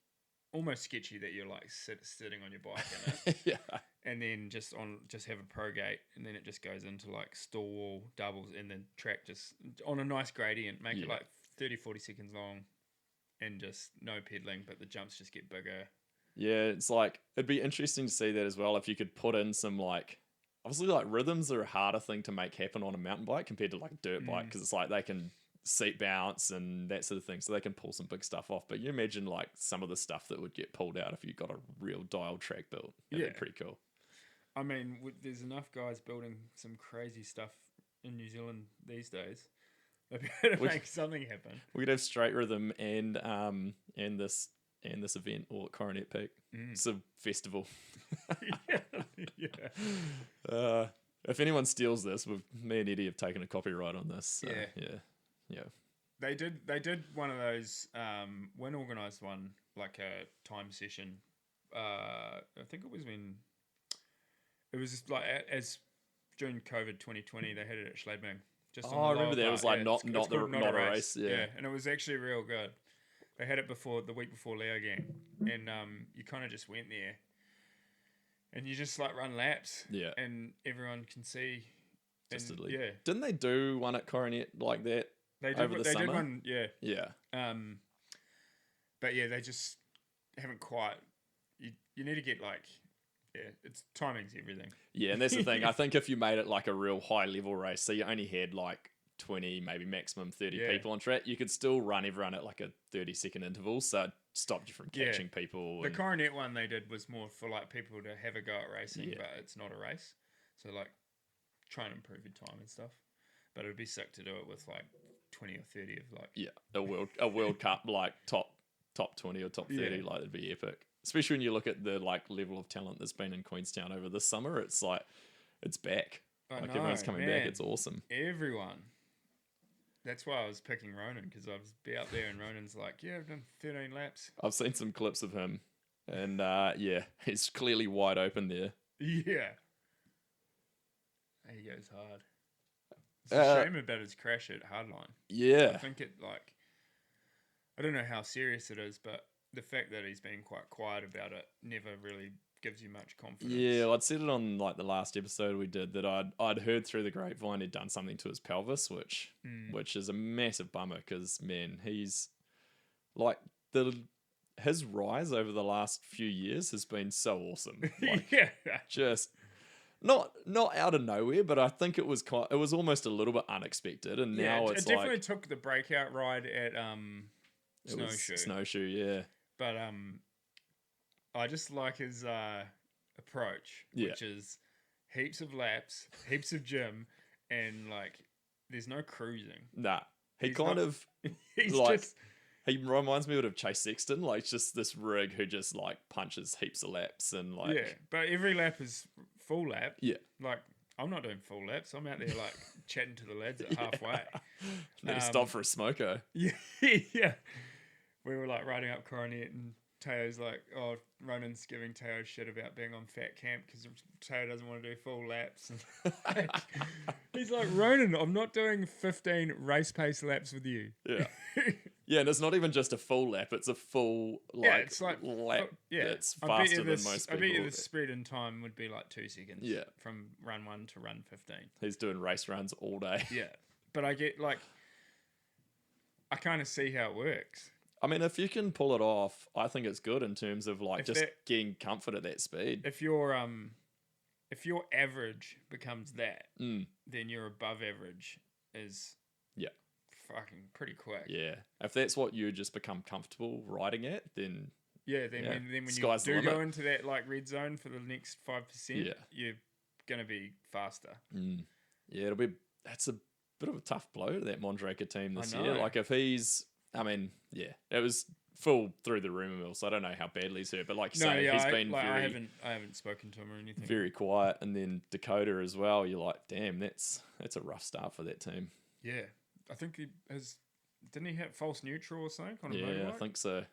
almost sketchy that you're like sitting on your bike in it. Yeah. And then just have a pro gate, and then it just goes into like stall wall doubles, and then track just on a nice gradient, make it like 30-40 seconds long, and just no pedaling, but the jumps just get bigger. Yeah, it's like it'd be interesting to see that as well if you could put in some like obviously like rhythms are a harder thing to make happen on a mountain bike compared to like a dirt bike, because it's like they can seat bounce and that sort of thing, so they can pull some big stuff off. But you imagine like some of the stuff that would get pulled out if you got a real dialed track built. That'd be pretty cool. I mean, there's enough guys building some crazy stuff in New Zealand these days. They'd be able to make something happen. We'd have straight rhythm and this event all at Coronet Peak. It's a festival. If anyone steals this, me and Eddie have taken a copyright on this. So, yeah. They did one of those. Wynn organised one, like a time session. I think it was when. It was like as during COVID 2020, they had it at Schladming. I remember that. It was like not a race. Yeah, and it was actually real good. They had it the week before Leo game, and you kind of just went there, and you just like run laps. Yeah, and everyone can see. Distantly. Yeah. Didn't they do one at Coronet like that? They did did one. Yeah. Yeah. But yeah, they just haven't quite. You need to get like. Yeah, it's timing's everything. Yeah, and that's the thing. I think if you made it like a real high level race, so you only had like 20, maybe maximum 30 people on track, you could still run everyone at like a 30-second interval, so it stopped you from catching people. The Coronet one they did was more for like people to have a go at racing, but it's not a race. So like try and improve your time and stuff. But it would be sick to do it with like 20 or 30 of like a World Cup like top 20 or top 30, like it'd be epic. Especially when you look at the like level of talent that's been in Queenstown over this summer, it's like it's back. Everyone's coming back. It's awesome. Everyone. That's why I was picking Ronan, because I was be out there and Ronan's like, I've done 13 laps. I've seen some clips of him, and he's clearly wide open there. Yeah. He goes hard. It's a shame about his crash at Hardline. Yeah. I think I don't know how serious it is, but the fact that he's been quite quiet about it never really gives you much confidence. Yeah, I'd said it on like the last episode we did that I'd heard through the grapevine he'd done something to his pelvis, which is a massive bummer, because man, he's like the his rise over the last few years has been so awesome. Like, yeah. just not out of nowhere, but I think it was almost a little bit unexpected, and Yeah, now it it's definitely like took the breakout ride at it was Snowshoe. Snowshoe, yeah. But I just like his approach, Yeah. which is heaps of laps, heaps of gym, and like there's no cruising. Nah, he He's kind not- of He's like just he reminds me of Chase Sexton, like just this rig who just like punches heaps of laps and like yeah. But every lap is full lap. yeah. Like I'm not doing full laps. I'm out there like chatting to the lads at halfway. Need to stop for a smoko. Yeah, yeah. We were like riding up Coronet and Teo's like, oh, Ronan's giving Teo shit about being on fat camp because Teo doesn't want to do full laps. And he's like, Ronan, I'm not doing 15 race pace laps with you. Yeah. Yeah, and it's not even just a full lap; it's a full It's like lap. yeah, That's I bet you faster than this- most I people. bet you the spread in time would be like 2 seconds. Yeah. From run 1 to run 15. He's doing race runs all day. Yeah, but I get like, I kind of see how it works. I mean, if you can pull it off, I think it's good in terms of like If just that- getting comfort at that speed. If your average becomes that, Mm, then your above average is yeah, fucking pretty quick. yeah. If that's what you just become comfortable riding at, then Yeah, then Yeah. when you Sky's the do go limit. into that like red zone for the next 5%, Yeah. you're gonna be faster. yeah, that's a bit of a tough blow to that Mondraker team this I year. know. Like if he's, I mean, yeah, it was full through the rumor mill, so I don't know how badly he's hurt, but like you say, he's been I very, haven't spoken to him or anything. very quiet. And then Dakota as well. You're like, damn, that's a rough start for that team. Yeah, I think didn't he hit false neutral or something on a Yeah, motorbike? I think so.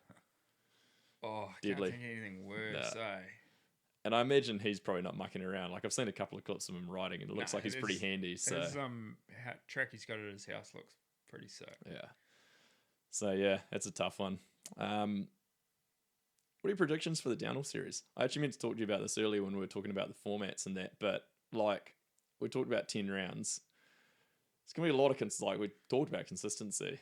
Oh, I Deadly. can't think of anything worse. Nah. Eh? And I imagine he's probably not mucking around. Like I've seen a couple of clips of him riding, and it looks Nah, like he's it pretty is- handy. So His track he's got at his house looks pretty sick. yeah. So yeah, that's a tough one. What are your predictions for the downhill series? I actually meant to talk to you about this earlier when we were talking about the formats and that, but like we talked about 10 rounds. It's gonna be a lot of like we talked about consistency.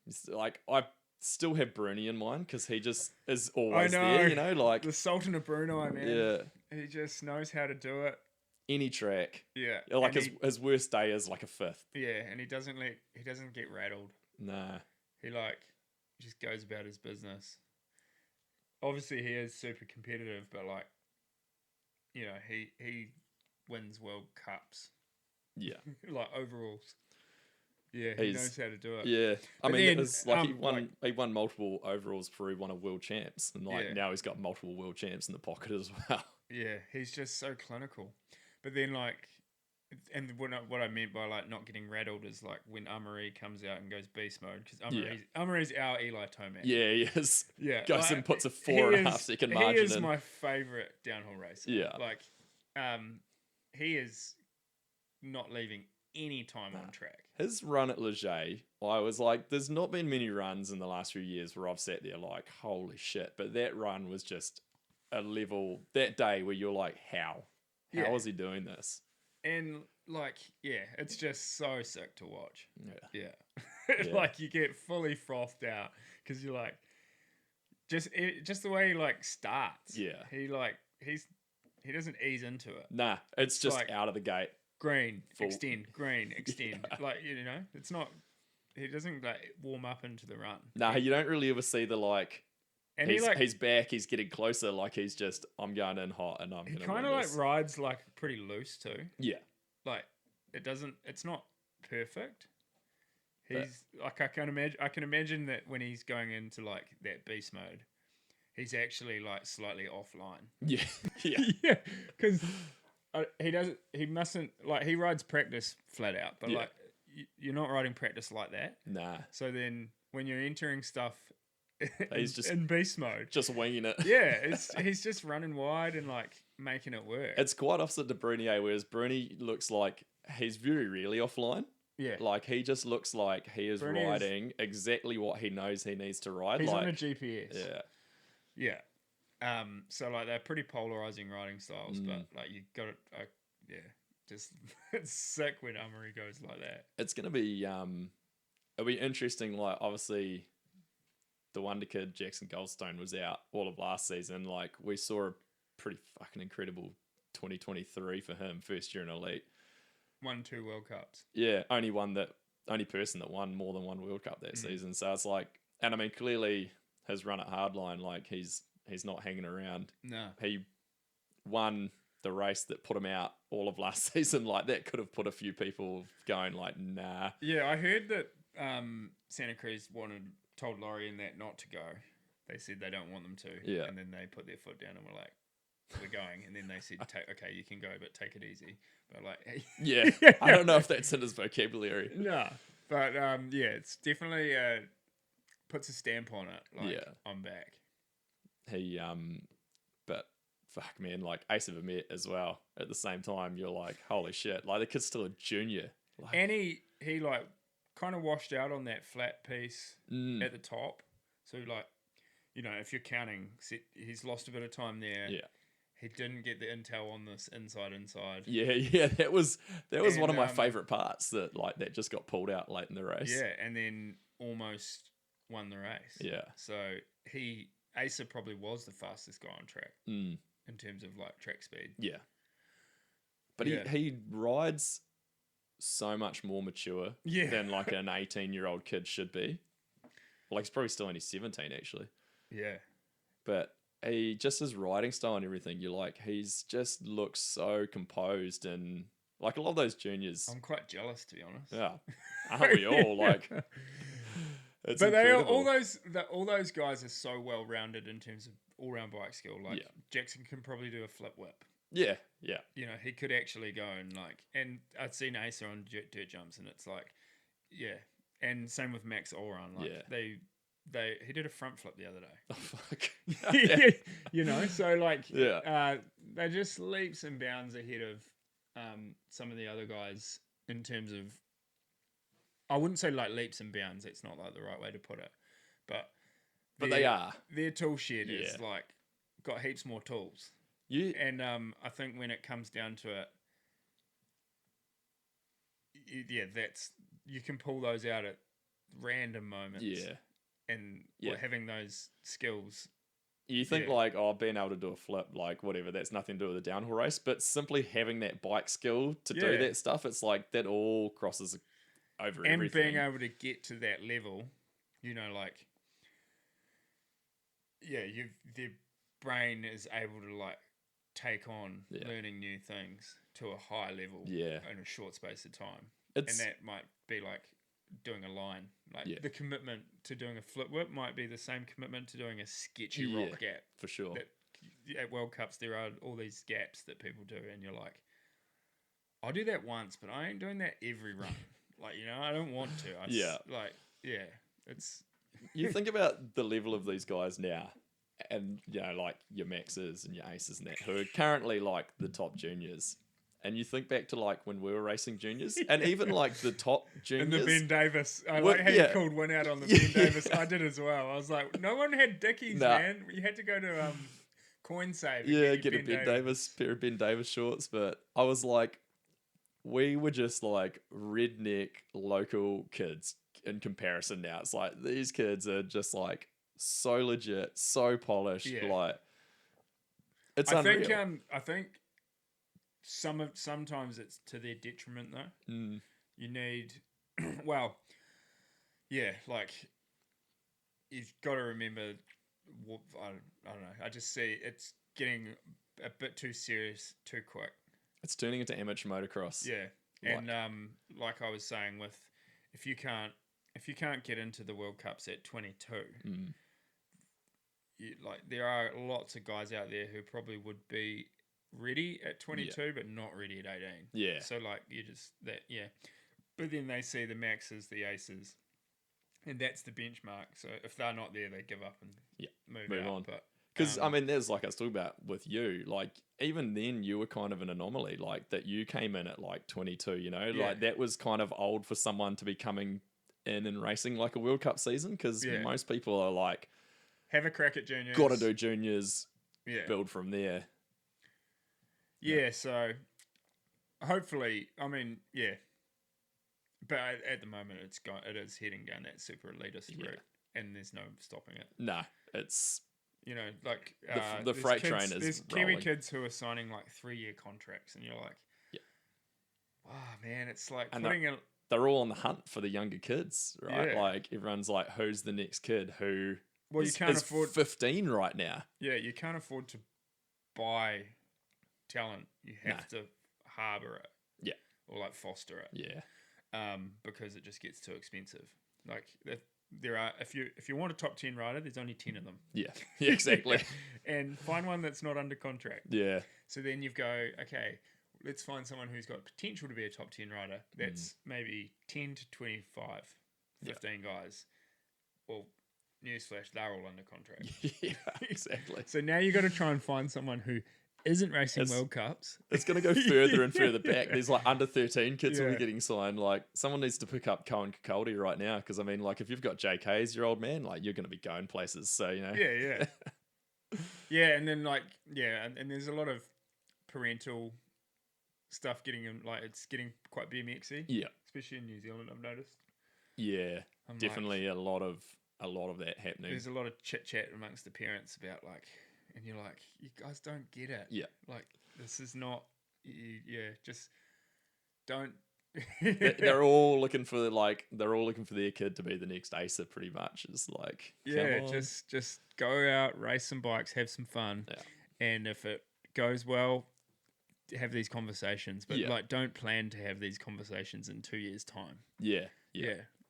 It's like I still have Bruni in mind because he just is always there. You know, like The Sultan of Brunei, man. yeah, He just knows how to do it. any track. Yeah. Like and his worst day is like a fifth. and he doesn't get rattled. Nah. He like just goes about his business. Obviously he is super competitive, but like he wins World Cups. Yeah. Like overalls. Yeah, he He's- knows how to do it. Yeah, I But mean, then, it was like like- he won multiple overalls before he won a world champs, and like Yeah. now he's got multiple world champs in the pocket as well. Yeah, he's just so clinical. But then like, and what I meant by like not getting rattled is like when Amaury comes out and goes beast mode because Amaury's our Eli Tomac. Yeah, he is. Yeah, Goes like, and puts a he 4.5 is- second He margin is in. my favorite downhill racer. Yeah. like, he is not leaving any time on track. His run at Leger, I was like, there's not been many runs in the last few years where I've sat there like, holy shit. But that run was just a level, that day where you're like, how? How Yeah. is he doing this? And like, yeah, it's just so sick to watch. Yeah. Yeah, Yeah. like you get fully frothed out because you're like, just the way he like starts. Yeah. He doesn't ease into it. Nah, it's just like- out of the gate. Green, Full. extend, green, extend. Like it's not. He doesn't like warm up into the run. Nah, you don't really ever see the like, And he's back, he's getting closer, like he's just, I'm going in hot and I'm he going to kind win of this. like rides like pretty loose too. Yeah. Like it's not perfect. But- He's like I can imagine that when he's going into like that beast mode, he's actually like slightly offline. Yeah. Yeah. Yeah, because he mustn't like he rides practice flat out, but Yeah. like you're not riding practice like that. Nah. So then when you're entering stuff He's just- in beast mode, Just winging it. yeah, he's just running wide and like making it work. It's quite opposite to Brunier, whereas Bruni looks like he's very rarely offline. yeah, Like he just looks like he is Bruni is- riding exactly what he knows he needs to ride. he's like, on a GPS. yeah. Yeah. So like they're pretty polarizing riding styles, but like you got it. Yeah, just it's sick when Amaury goes like that. It's gonna be it'll be interesting. Like obviously, the wonder kid Jackson Goldstone was out all of last season, like we saw a pretty fucking incredible 2023 for him, first year in elite. Won 2 World Cups. Yeah, only person that won more than one World Cup that season. So it's like, and I mean, clearly his run at hardline, like he's not hanging around. No. He won the race that put him out all of last season. Like that could have put a few people going like, nah. Yeah, I heard that Santa Cruz told Laurie and that not to go. They said they don't want them to. Yeah. And then they put their foot down and were like, we're going. And then they said, okay, you can go, but take it easy. But like, hey. Yeah, I don't know if that's in his vocabulary. No. But yeah, it's definitely puts a stamp on it. Like, Yeah. I'm back. He, but fuck, man, like Ace of Amet as well. At the same time, you're like, holy shit, like the kid's still a junior. Like, And he like kind of washed out on that flat piece at the top. So like, you know, if you're counting, he's lost a bit of time there. yeah. He didn't get the intel on this inside. Yeah, that was one of my favorite parts that just got pulled out late in the race. Yeah, and then almost won the race. Yeah. So Asa probably was the fastest guy on track in terms of like track speed. Yeah. But Yeah. he rides so much more mature than like an 18-year-old kid should be. Like he's probably still only 17 actually. Yeah. But he just his riding style and everything, you're like, he's just looks so composed and like a lot of those juniors. I'm quite jealous, to be honest. Yeah. Aren't we all? Like it's but incredible. all those guys are so well rounded in terms of all round bike skill. Like Jackson can probably do a flip whip. Yeah. You know, he could actually go and I'd seen Asa on dirt jumps and it's like, yeah. And same with Max Allrun. Like he did a front flip the other day. Oh fuck. You know, so like Yeah. they're just leaps and bounds ahead of some of the other guys in terms of, I wouldn't say like leaps and bounds, it's not like the right way to put it. But they are. Their tool shed is like got heaps more tools. You And I think when it comes down to it, you can pull those out at random moments. Yeah. And Yeah. having those skills. You think being able to do a flip, like whatever, that's nothing to do with a downhill race, but simply having that bike skill to do that stuff, it's like that all crosses over And everything. being able to get to that level, you know, like, their brain is able to like take on learning new things to a high level in a short space of time. And that might be like doing a line. Like the commitment to doing a flip whip might be the same commitment to doing a sketchy rock gap. For sure. At World Cups, there are all these gaps that people do, and you're like, I'll do that once, but I ain't doing that every run. Like, you know, I don't want to. It's... You think about the level of these guys now, and, you know, like your Maxes and your Aces and that, who are currently like the top juniors. And you think back to like when we were racing juniors, and even like the top juniors. And the Ben Davis. I like how you called one out on the Ben Davis. I did as well. I was like, no one had Dickies, man. You had to go to Coin Save. Yeah, get a Ben Davis, pair of Ben Davis shorts. But I was like, we were just like redneck local kids in comparison now. It's like these kids are just like so legit, so polished. Yeah. Like, it's unreal. I think sometimes it's to their detriment though. You need, like you've got to remember. I don't know. I just see it's getting a bit too serious too quick. It's turning into amateur motocross. Yeah, and like I was saying, if you can't get into the World Cups at 22, there are lots of guys out there who probably would be ready at 22, but not ready at 18. Yeah. So like but then they see the Maxes, the Aces, and that's the benchmark. So if they're not there, they give up and move on. But because I mean, there's like I was talking about with you, like even then you were kind of an anomaly, like that you came in at like 22. You know, like that was kind of old for someone to be coming in and racing like a World Cup season, because most people are like, have a crack at juniors, got to do juniors, build from there. Yeah, so hopefully, I mean, but at the moment it is heading down that super elitist route. and there's no stopping it. No, it's You know, like the there's freight kids, train is there's Kiwi rolling. kids who are signing like 3-year contracts, and you're like, Yeah. wow, man, it's like And putting a they're all on the hunt for the younger kids, right? Yeah. Like everyone's like, who's the next kid who Well, you is, can't is afford 15 right now? you can't afford to buy talent. You have to harbour it. Yeah. Or like foster it. Yeah. Because it just gets too expensive. Like there are if you want a top 10 rider, there's only 10 of them. Yeah. Yeah, exactly. And find one that's not under contract. Yeah. So then you go, okay, let's find someone who's got potential to be a top 10 rider. That's maybe 10 to 25, 15 guys. Well, newsflash, they're all under contract. Yeah, exactly. So now you got to try and find someone who isn't racing World Cups. It's going to go further and further back. There's like under 13 kids will Yeah. be getting signed. Like someone needs to pick up Cohen Kakaldi right now. Because I mean, like if you've got JK as your old man, like you're going to be going places. So, you know. Yeah. Yeah, and then like, and there's a lot of parental stuff getting in, like it's getting quite BMXy. Yeah. Especially in New Zealand, I've noticed. Yeah. I'm Definitely a lot of that happening. There's a lot of chit chat amongst the parents about like, and you're like, you guys don't get it. Yeah. Like this is not, just don't. They're all looking for their kid to be the next Acer pretty much. It's like, come on. just go out, race some bikes, have some fun. Yeah. And if it goes well, have these conversations. But Yeah. like don't plan to have these conversations in 2 years' time. Yeah.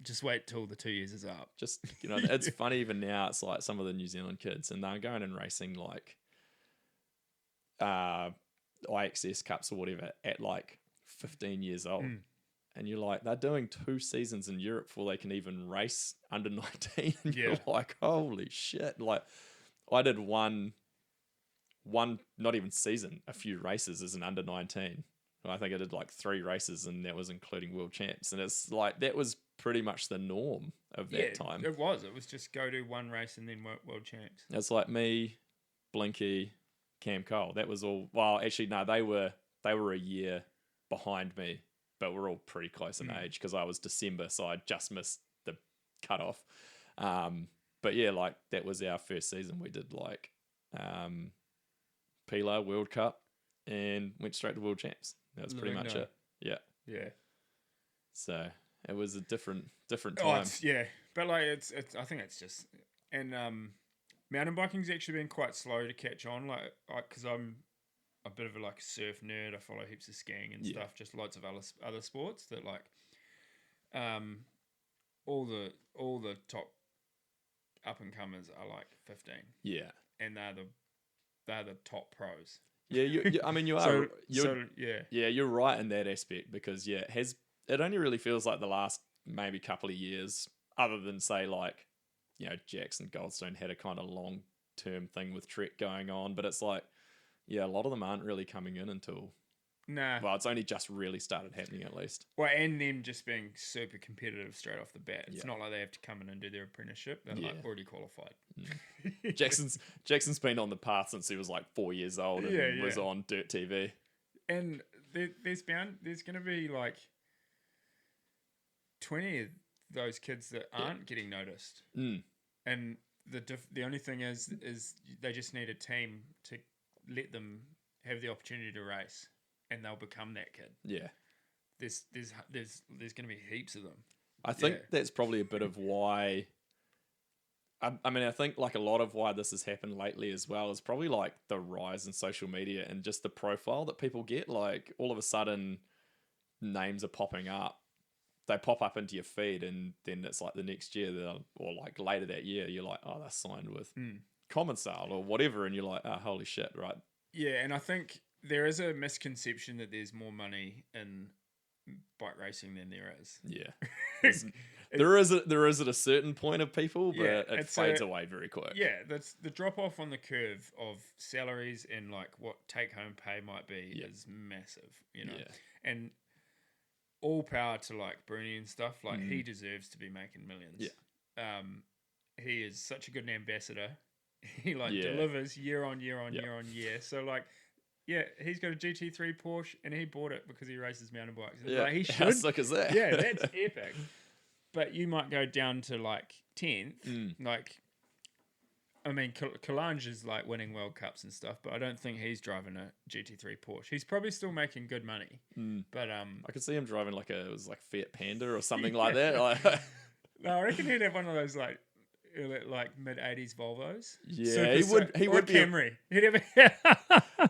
Just wait till the 2 years is up. Just, you know, it's funny even now. It's like some of the New Zealand kids and they're going and racing like IXS Cups or whatever at like 15 years old. And you're like, they're doing 2 seasons in Europe before they can even race under 19. And you're like, holy shit. Like I did one, not even season, a few races as an under 19. I think I did like 3 races and that was including world champs. And it's like, that was pretty much the norm of that time. It was just go to one race and then world champs. It's like me, Blinky, Cam Cole. That was all. Well, actually, no, they were a year behind me, but we're all pretty close in age because I was December, so I just missed the cutoff. But yeah, like that was our first season. We did like Pilar World Cup and went straight to world champs. That was pretty much it. Yeah. Yeah. So it was a different time. But like it's I think it's just and mountain biking's actually been quite slow to catch on. Like because I'm a bit of a like surf nerd. I follow heaps of skiing and stuff. Just lots of other sports that like all the top up and comers are like 15. Yeah. And they're the top pros. Yeah, I mean, you are. You're right in that aspect because it only really feels like the last maybe couple of years, other than say like, you know, Jackson Goldstone had a kind of long term thing with Trek going on, but it's like, a lot of them aren't really coming in until. Nah. Well, it's only just really started happening at least. Well, and them just being super competitive straight off the bat. It's not like they have to come in and do their apprenticeship. They're like already qualified. Jackson's been on the path since he was like 4 years old and was on Dirt TV. And there's going to be like 20 of those kids that aren't getting noticed. And the only thing is they just need a team to let them have the opportunity to race. And they'll become that kid. Yeah, there's going to be heaps of them. I think that's probably a bit of why. I mean, I think like a lot of why this has happened lately as well is probably like the rise in social media and just the profile that people get. Like all of a sudden, names are popping up. They pop up into your feed, and then it's like the next year, or like later that year, you're like, oh, they're signed with Commonsale or whatever, and you're like, oh, holy shit, right? Yeah, and I think there is a misconception that there's more money in bike racing than there is. Yeah. There is at a certain point of people, but it fades away very quick. Yeah, that's the drop off on the curve of salaries and like what take home pay might be is massive, you know. Yeah. And all power to like Bruni and stuff. Like he deserves to be making millions. Yeah. He is such a good ambassador. He delivers year on year on year on year. So like he's got a GT3 Porsche and he bought it because he races mountain bikes. And like, he should. How sick is that? Yeah, that's epic. but you might go down to like 10th. Like, I mean, Kalange is like winning World Cups and stuff, but I don't think he's driving a GT3 Porsche. He's probably still making good money, but I could see him driving like it was like Fiat Panda or something like that. Like, no, I reckon he'd have one of those like mid-80s Volvos. Yeah, he or would be Camry. He'd have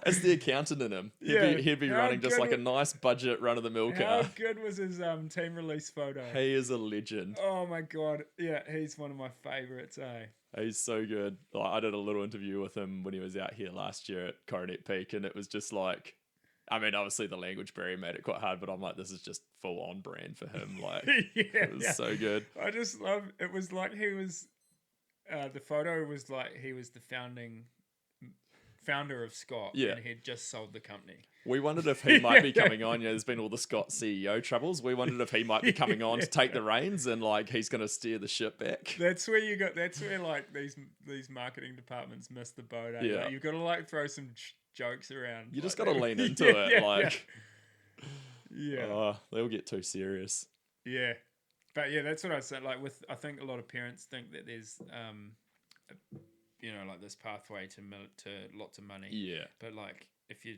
as the accountant in him. He'd be How running just good like a nice budget run of the mill How car. good was his team release photo? He is a legend. Oh my god, yeah, he's one of my favorites. He's so good. Like, I did a little interview with him when he was out here last year at Coronet Peak, and it was just like, I mean, obviously the language barrier made it quite hard, but I'm like, this is just full on brand for him. Like, it was so good. I just love. It was like he was. The photo was like he was the founder of Scott, and he'd just sold the company. We wondered if he might be coming on. There's been all the Scott CEO troubles. We wondered if he might be coming on to take the reins and like he's going to steer the ship back. That's where like these marketing departments miss the boat. Yeah, like, you've got to like throw some jokes around. You just got to lean into it. They'll get too serious. Yeah, but yeah, that's what I said. Like I think a lot of parents think that there's like this pathway to lots of money. Yeah, but like if you're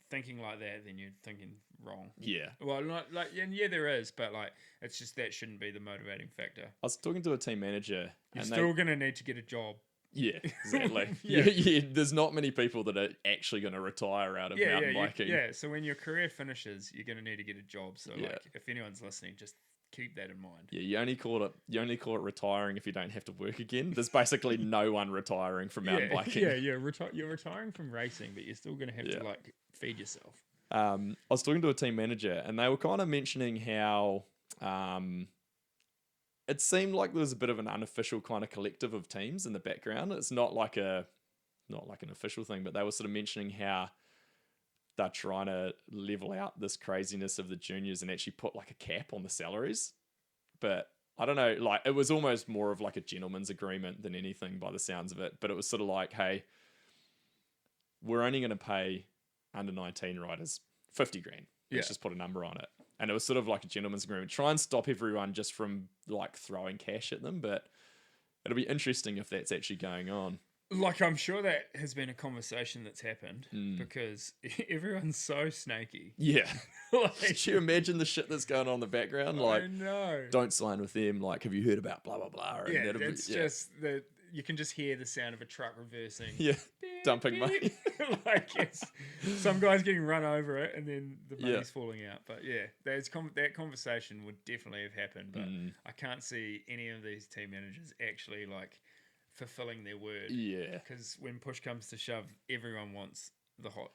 thinking like that, then you're thinking wrong. Yeah. Well, not like, and yeah, there is, but like, it's just that shouldn't be the motivating factor. I was talking to a team manager. You're still going to need to get a job. Yeah, exactly. yeah. There's not many people that are actually going to retire out of mountain biking. Yeah, so when your career finishes, you're going to need to get a job. So like, if anyone's listening, just keep that in mind. Yeah, you only call it retiring if you don't have to work again. There's basically no one retiring from mountain biking. Yeah, you're retiring from racing, but you're still going to have to like feed yourself. I was talking to a team manager, and they were kind of mentioning how it seemed like there was a bit of an unofficial kind of collective of teams in the background. It's not like an official thing, but they were sort of mentioning how they're trying to level out this craziness of the juniors and actually put like a cap on the salaries. But I don't know, like it was almost more of like a gentleman's agreement than anything by the sounds of it. But it was sort of like, hey, we're only going to pay under 19 riders 50 grand. Let's just put a number on it. And it was sort of like a gentleman's agreement. Try and stop everyone just from like throwing cash at them. But it'll be interesting if that's actually going on. Like, I'm sure that has been a conversation that's happened because everyone's so snaky. Yeah. Like, did you imagine the shit that's going on in the background? Like, I know. Don't sign with them. Like, have you heard about blah, blah, blah? And just the... You can just hear the sound of a truck reversing. Yeah, dumping money. Like some guy's getting run over it, and then the money's falling out. But yeah, that conversation would definitely have happened. But I can't see any of these team managers actually like fulfilling their word. Yeah, because when push comes to shove, everyone wants the hot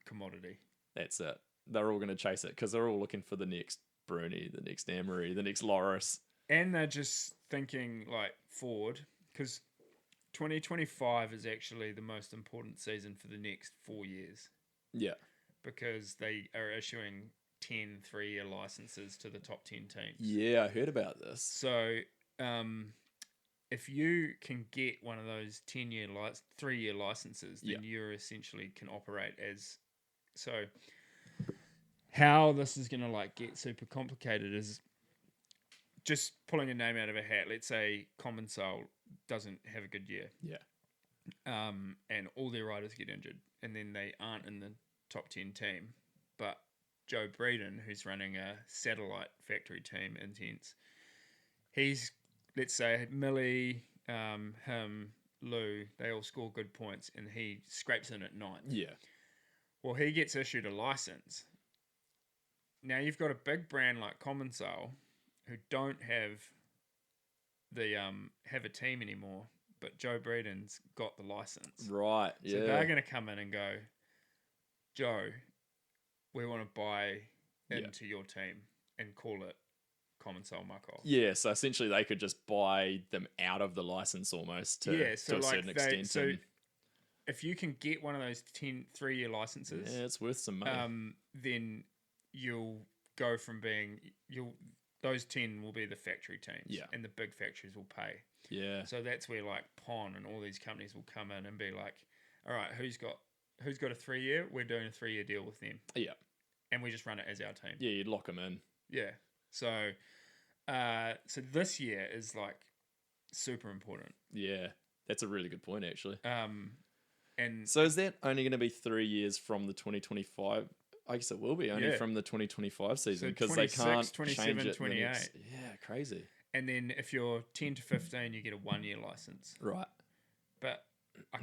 commodity. That's it. They're all going to chase it because they're all looking for the next Bruni, the next Amory, the next Loris, and they're just thinking like forward. Because 2025 is actually the most important season for the next 4 years. Yeah. Because they are issuing 10 3-year licenses to the top 10 teams. Yeah, I heard about this. So if you can get one of those 3-year licenses, then you essentially can operate as... So how this is going to like get super complicated is just pulling a name out of a hat. Let's say Commensal doesn't have a good year. Yeah. And all their riders get injured, and then they aren't in the top 10 team. But Joe Breeden, who's running a satellite factory team, Intense, he's, let's say, Millie, him, Lou, they all score good points, and he scrapes in at 9th. Yeah. Well, he gets issued a license. Now you've got a big brand like Commensal who don't have have a team anymore, but Joe Breeden's got the license. Right, yeah. So they're going to come in and go, Joe, we want to buy into your team and call it Commensal Muck-Off. Yeah, so essentially they could just buy them out of the license almost to a certain extent. So if you can get one of those 10 3-year licenses... Yeah, it's worth some money. Then you'll go from being... Those 10 will be the factory teams, and the big factories will pay. Yeah. So that's where like PON and all these companies will come in and be like, all right, who's got a 3-year? We're doing a 3-year deal with them. Yeah. And we just run it as our team. Yeah, you'd lock them in. Yeah. So So this year is like super important. Yeah, that's a really good point, actually. And So is that only going to be 3 years from the 2025? I guess it will be only from the 2025 season because they 26, can't 27, change it. 28. Yeah, crazy. And then if you're 10 to 15, you get a 1 year license. Right. But I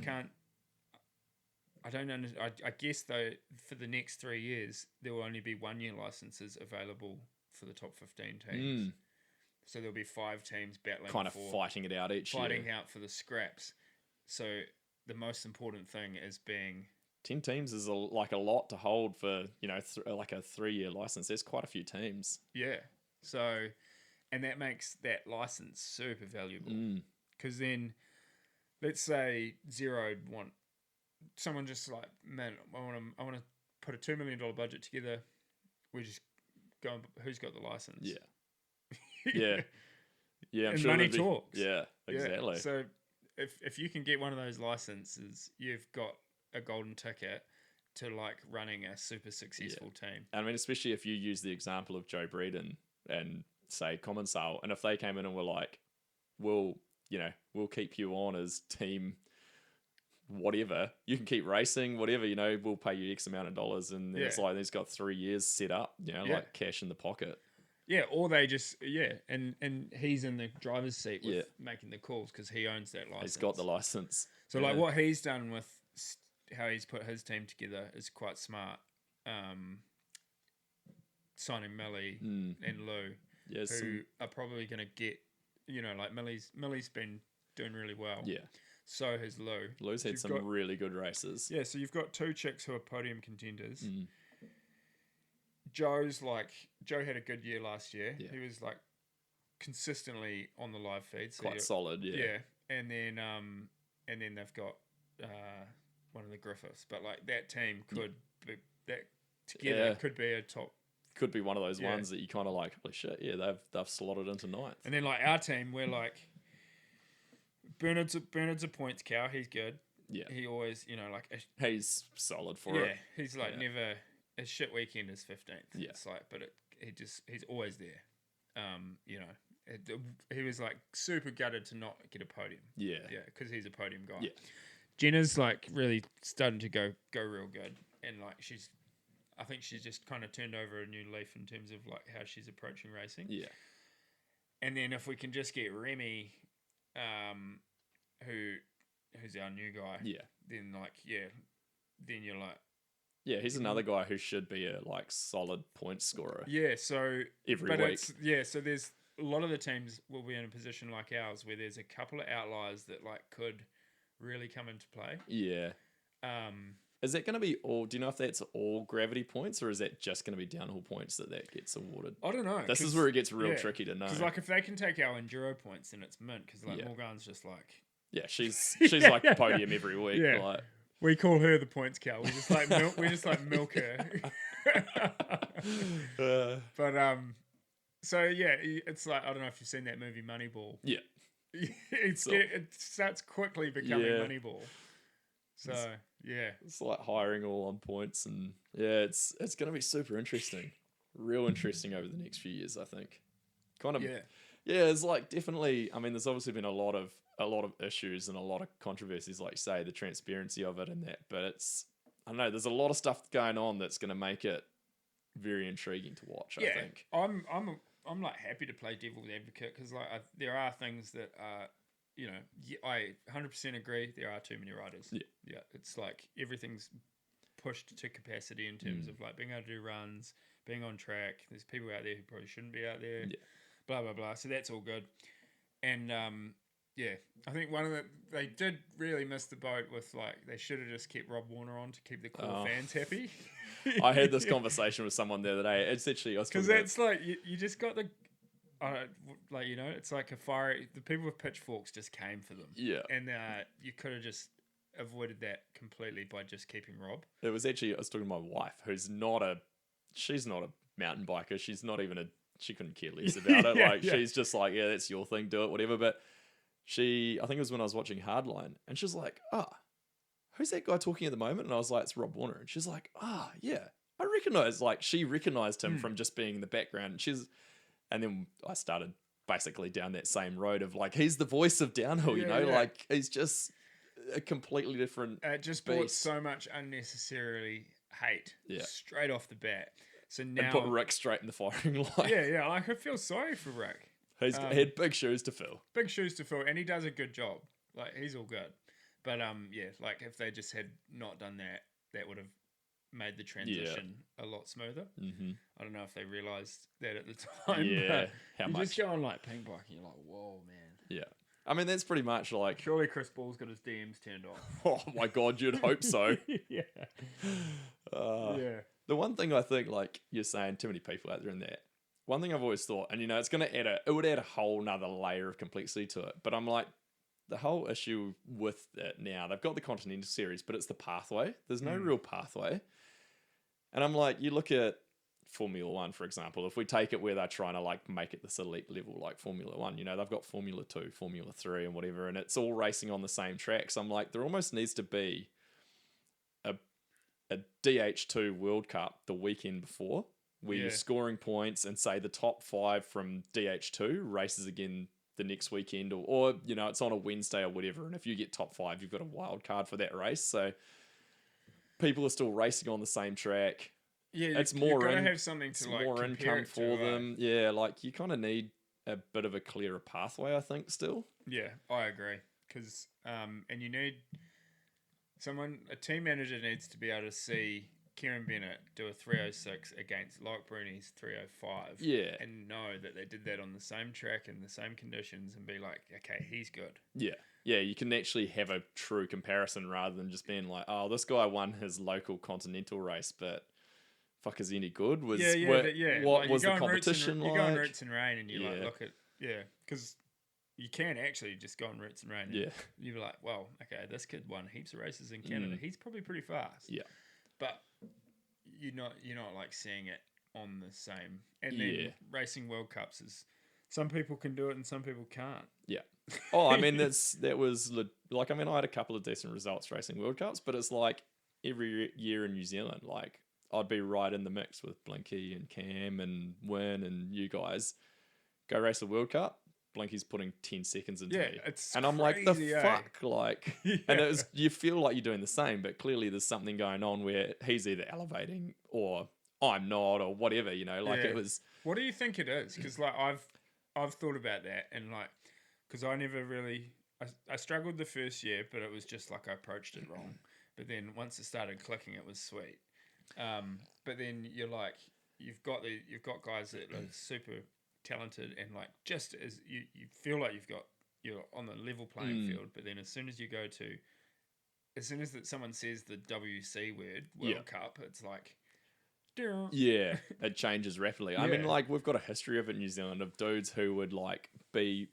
don't understand. I guess though, for the next 3 years, there will only be 1 year licenses available for the top 15 teams. So there'll be 5 teams battling, Kind of fighting it out each year. fighting out for the scraps. So the most important thing is being 10 teams is like a lot to hold for, like a 3-year license. There's quite a few teams. Yeah. So, and that makes that license super valuable. Because then, let's say Zero want someone just like, man, I want to put a $2 million budget together. We just go, who's got the license? Yeah. Yeah. Yeah. I'm And sure money there'd be- talks. Yeah, exactly. Yeah. So if you can get one of those licenses, you've got a golden ticket to like running a super successful team. I mean, especially if you use the example of Joe Breeden and say Commensale, and if they came in and were like, we'll keep you on as team whatever, you can keep racing, whatever, we'll pay you X amount of dollars, and then it's like he's got 3 years set up, like cash in the pocket. Yeah, or they just and he's in the driver's seat with making the calls because he owns that license. He's got the license. So like what he's done with how he's put his team together is quite smart. Signing Millie and Lou, who are probably going to get, like Millie's been doing really well. Yeah. So has Lou. Lou's had some really good races. Yeah, so you've got 2 chicks who are podium contenders. Joe had a good year last year. Yeah. He was like consistently on the live feed. So quite solid, yeah. Yeah. And then they've got one of the Griffiths. But like that team could be that together could be a top. Could be one of those ones that you kind of like, holy shit, yeah, they've slotted into 9th. And then like our team, we're like Bernard's a points cow. He's good. Yeah. He always, he's solid for it. Yeah. He's like never. His shit weekend is 15th. Yeah. It's like, but he's always there. He was like super gutted to not get a podium. Yeah. Yeah, because he's a podium guy. Yeah. Jenna's like really starting to go real good, and like I think she's just kind of turned over a new leaf in terms of like how she's approaching racing. Yeah. And then if we can just get Remy, who's our new guy. Yeah. Then then you're like. Yeah, he's another guy who should be a like solid point scorer. Yeah, so every week. So there's a lot of the teams will be in a position like ours where there's a couple of outliers that like could really come into play. Yeah. Is that going to be all? Do you know if that's all gravity points, or is that just going to be downhill points that gets awarded? I don't know. This is where it gets real tricky to know. Because like if they can take our enduro points, then it's mint. Because like Morgan's just like. Yeah, she's like podium every week. Yeah. Like. We call her the points cow. We just like milk her. But so yeah, it's like I don't know if you've seen that movie Moneyball. Yeah, it starts quickly becoming Moneyball. So it's like hiring all on points, and it's going to be super interesting, real interesting over the next few years. I think, it's like definitely. I mean, there's obviously been a lot of issues and a lot of controversies, like you say, the transparency of it and that. But I don't know, there's a lot of stuff going on that's going to make it very intriguing to watch. I think I'm like happy to play devil's advocate because like there are things that are, I 100% agree. There are too many riders. Yeah, it's like everything's pushed to capacity in terms of like being able to do runs, being on track. There's people out there who probably shouldn't be out there. Yeah. Blah blah blah. So that's all good. And I think they did really miss the boat with like they should have just kept Rob Warner on to keep the core fans happy. I had this conversation with someone the other day. It's actually because that's like you just got the it's like a fire. The people with pitchforks just came for them. Yeah, and you could have just avoided that completely by just keeping Rob. It was actually I was talking to my wife, who's she's not a mountain biker. She's not even she couldn't care less about it. She's just like, yeah, that's your thing, do it, whatever. But I think it was when I was watching Hardline, and she's like, who's that guy talking at the moment? And I was like, it's Rob Warner. And she's like, yeah, I recognize, like, she recognized him from just being in the background. And And then I started basically down that same road of like, he's the voice of downhill, you Yeah, know, yeah. like he's just a completely different It just brought beast. so much unnecessarily hate Yeah. straight off the bat. So And now, put Rick straight in the firing line. yeah, like I feel sorry for Rick. He had big shoes to fill. Big shoes to fill, and he does a good job. Like he's all good, but yeah, like if they just had not done that, that would have made the transition a lot smoother. Mm-hmm. I don't know if they realised that at the time. Yeah, but how you much? just go on like ping bike, and you're like, whoa, man. Yeah. I mean, that's pretty much like, Surely Chris Ball's got his DMs turned off. oh my God, you'd hope so. Yeah. Yeah. The one thing I think, like you're saying, too many people out there in that. One thing I've always thought, and you know, it would add a whole nother layer of complexity to it. But I'm like, the whole issue with it now, they've got the Continental Series, but it's the pathway. There's no real pathway. And I'm like, you look at Formula One, for example, if we take it where they're trying to like make it this elite level like Formula One, you know, they've got Formula 2, Formula 3 and whatever, and it's all racing on the same track. So I'm like, there almost needs to be a DH2 World Cup the weekend before where you're scoring points and say the top 5 from DH2 races again the next weekend or you know, it's on a Wednesday or whatever. And if you get top 5, you've got a wild card for that race. So people are still racing on the same track. Yeah, It's you're more gonna in- have something It's to like more compare income it for to, them. Yeah, like you kind of need a bit of a clearer pathway, I think, still. Yeah, I agree. Because and you need a team manager needs to be able to see Kieran Bennett do a 306 against Loic Bruni's 305. Yeah. And know that they did that on the same track in the same conditions and be like, okay, he's good. Yeah. Yeah, you can actually have a true comparison rather than just being like, oh, this guy won his local continental race, but fuck, is he any good? What Like, was you the go on Roots competition and, like? You go on Roots and Rain and you like Yeah. look at, because you can actually just go on Roots and Rain. And Yeah. you're like, well, okay, this kid won heaps of races in Canada. He's probably pretty fast. Yeah. But you're not like seeing it on the same. And Yeah. then racing World Cups is some people can do it and some people can't. Yeah. Oh, I mean, I mean, I had a couple of decent results racing World Cups, but it's like every year in New Zealand, like I'd be right in the mix with Blinky and Cam and Win and you guys. Go race a World Cup. Blinky's putting 10 seconds into me. It's and I'm like, the crazy, eh? fuck? Like, and you feel like you're doing the same, but clearly there's something going on where he's either elevating or I'm not or whatever, you know, like Yeah. it was. What do you think it is? Because like I've thought about that and like because I never really I struggled the first year, but it was just like I approached it wrong. But then once it started clicking, it was sweet. But then you're like you've got guys that are super talented and like just as you feel like you're on the level playing field, but then as soon as that someone says the WC word World Cup, it's like Yeah, it changes rapidly. I mean, Yeah. like, we've got a history of it in New Zealand of dudes who would, like, be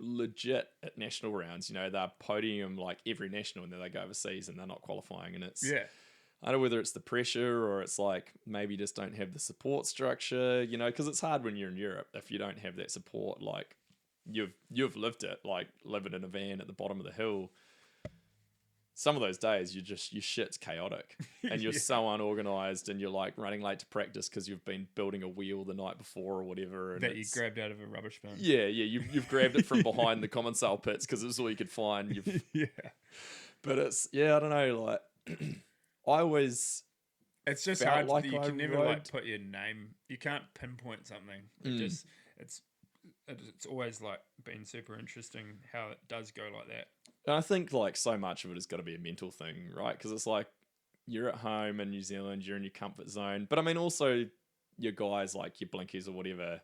legit at national rounds. You know, they're podium, like, every national, and then they go overseas and they're not qualifying. And it's, I don't know whether it's the pressure or it's, like, maybe just don't have the support structure, you know, because it's hard when you're in Europe if you don't have that support. Like, you've lived it, like, living in a van at the bottom of the hill. Some of those days, your shit's chaotic and you're so unorganized and you're like running late to practice because you've been building a wheel the night before or whatever. And that you grabbed out of a rubbish bin. Yeah, you've grabbed it from behind the common sale pits because it's all you could find. But it's, I don't know, like, I always... It's just felt hard. like You I can never rode- like put your name. You can't pinpoint something. It's always like been super interesting how it does go like that. And I think like so much of it has got to be a mental thing, right? Because it's like you're at home in New Zealand, you're in your comfort zone. But I mean, also your guys like your Blinkies or whatever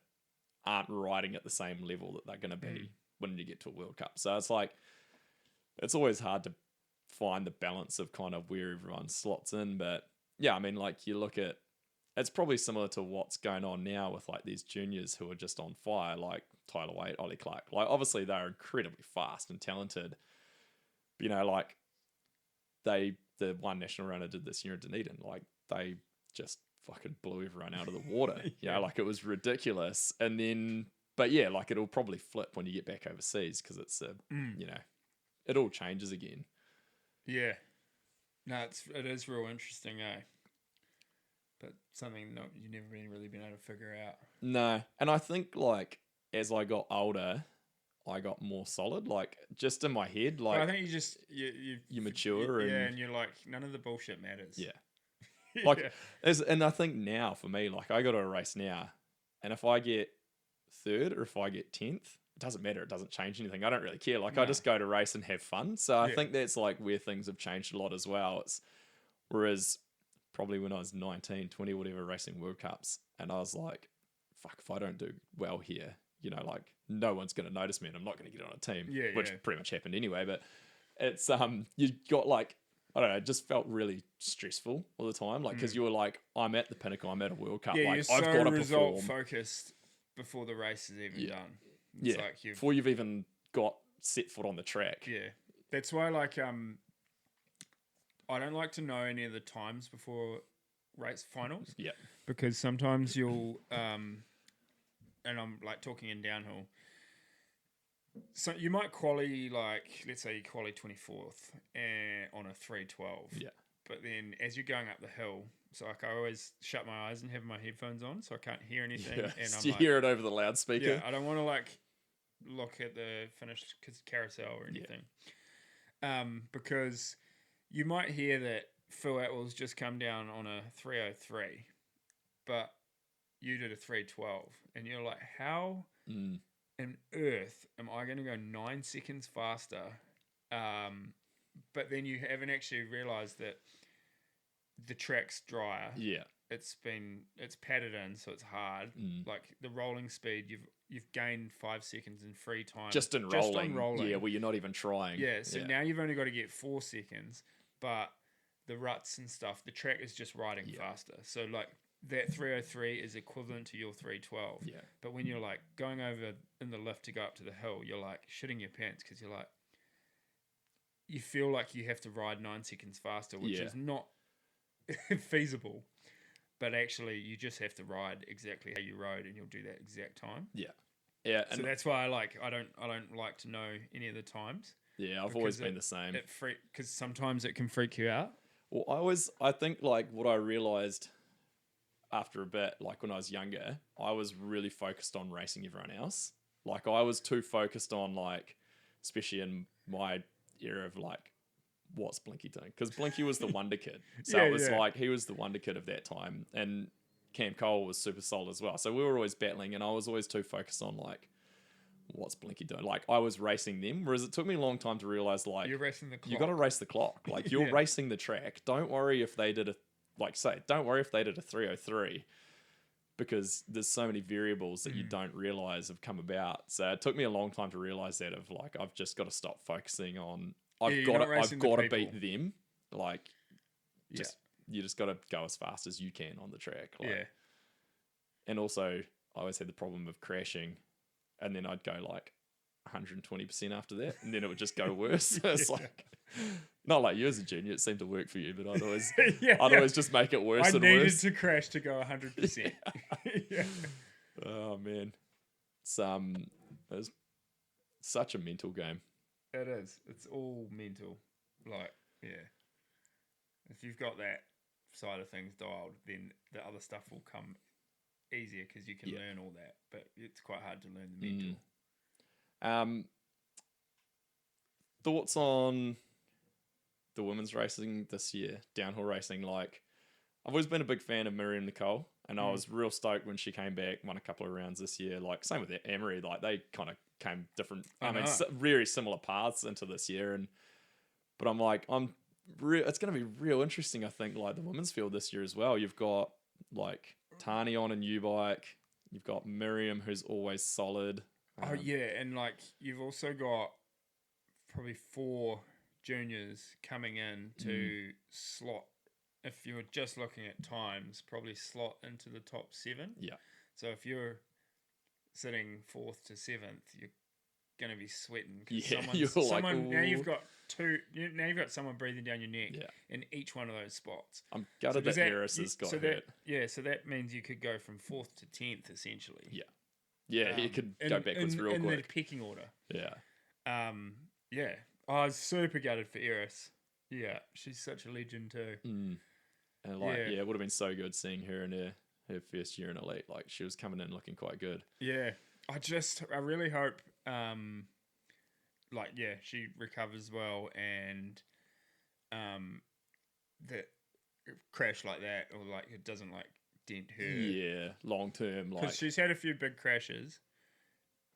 aren't riding at the same level that they're going to be when you get to a World Cup. So it's like, it's always hard to find the balance of kind of where everyone slots in. But yeah, I mean, like you look at, it's probably similar to what's going on now with like these juniors who are just on fire, like Tyler Waite, Ollie Clark. Like obviously they're incredibly fast and talented. You know, like the one national runner did this year in Dunedin, like they just fucking blew everyone out of the water. You know, like it was ridiculous. And then, but yeah, like it'll probably flip when you get back overseas because it's you know, it all changes again. Yeah. No, it is real interesting, eh? but something not you never really been able to figure out. No, and I think like as I got older, I got more solid. Like just in my head, But like I think you just you mature yeah, and and you're like none of the bullshit matters. yeah. Like, Yeah. and I think now for me, like I go to a race now, and if I get third or if I get 10th, it doesn't matter. It doesn't change anything. I don't really care. Like I No. just go to race and have fun. So I Yeah. think that's like where things have changed a lot as well. It's whereas probably when I was 19, 20, whatever, racing World Cups, and I was like, fuck, if I don't do well here, you know, like no one's going to notice me and I'm not going to get on a team, Yeah, which yeah. pretty much happened anyway. But it's, you got like, I don't know, it just felt really stressful all the time. Like, because you were like, I'm at the pinnacle, I'm at a World Cup. Yeah, like, you're so I've got to result perform. focused before the race is even Yeah. done. It's Yeah. like Before you've even got set foot on the track. yeah. That's why like I don't like to know any of the times before race finals. Yeah. Because sometimes you'll and I'm like talking in downhill. So you might quali like let's say you quali 24th on a 3:12. Yeah. But then as you're going up the hill, so like I always shut my eyes and have my headphones on so I can't hear anything. Yeah. And So I'm you like, hear it over the loudspeaker. yeah, I don't want to like look at the finished carousel or anything. Because you might hear that Phil Atwell's just come down on a 3:03, but you did a 3:12, and you're like, how in earth am I going to go 9 seconds faster? But then you haven't actually realized that the track's drier. Yeah. It's padded in, so it's hard. Like the rolling speed, you've gained 5 seconds in free time Just on rolling. Yeah, where you're not even trying. Yeah, so now you've only got to get 4 seconds, but the ruts and stuff, the track is just riding faster. So like that 3:03 is equivalent to your 3:12. Yeah. But when you're like going over in the lift to go up to the hill, you're like shitting your pants because you're like, you feel like you have to ride 9 seconds faster, which is not feasible. But actually, you just have to ride exactly how you rode, and you'll do that exact time. Yeah. Yeah. So And that's why I don't like to know any of the times. yeah, I've always been the same. Because sometimes it can freak you out. Well, I think like what I realized after a bit, like when I was younger, I was really focused on racing everyone else. Like I was too focused on like, especially in my era of like, what's Blinky doing? Because Blinky was the wonder kid. So Yeah, it was yeah. like, he was the wonder kid of that time. And Cam Cole was super solid as well. So we were always battling and I was always too focused on like, what's Blinky doing? Like I was racing them, whereas it took me a long time to realize like, You're racing the clock. you got to race the clock. Like you're Yeah. racing the track. Don't worry if they did don't worry if they did a 3:03 because there's so many variables that you don't realize have come about. So it took me a long time to realize that of like, I've just got to stop focusing on, I've you're got not to racing the beat people. them. Like you just got to go as fast as you can on the track. Like, Yeah. And also I always had the problem of crashing and then I'd go like 120% after that, and then it would just go worse. It's like not like you as a junior; it seemed to work for you, but I'd always, always just make it worse I and needed worse. to crash to go 100%. Yeah. Oh man, it's such a mental game. It is. It's all mental. Like, yeah. If you've got that side of things dialed, then the other stuff will come easier because you can learn all that. But it's quite hard to learn the mental. Thoughts on the women's racing this year, downhill racing? Like, I've always been a big fan of Miriam Nicole, and I was real stoked when she came back, won a couple of rounds this year. Like, same with Amory, like they kind of came different. I mean, very similar paths into this year, but I'm like, it's going to be real interesting. I think like the women's field this year as well. You've got like Tani on a new bike. You've got Miriam, who's always solid. Oh yeah, and like you've also got probably 4 juniors coming in to slot. If you're just looking at times, probably slot into the top 7. Yeah. So if you're sitting 4th to 7th, you're going to be sweating. Yeah, you're like, now you've ooh. got now you've got someone breathing down your neck in each one of those spots. I'm gutted that Eris has got hurt. So that means you could go from 4th to 10th essentially. Yeah. Yeah, he could go backwards real in quick. the pecking order. Yeah. Yeah. I was super gutted for Eris. Yeah, she's such a legend too. And it would have been so good seeing her in her first year in elite. Like she was coming in looking quite good. Yeah, I really hope, she recovers well and, that crash like that or like it doesn't like dent her. Yeah, long term. Because she's had a few big crashes,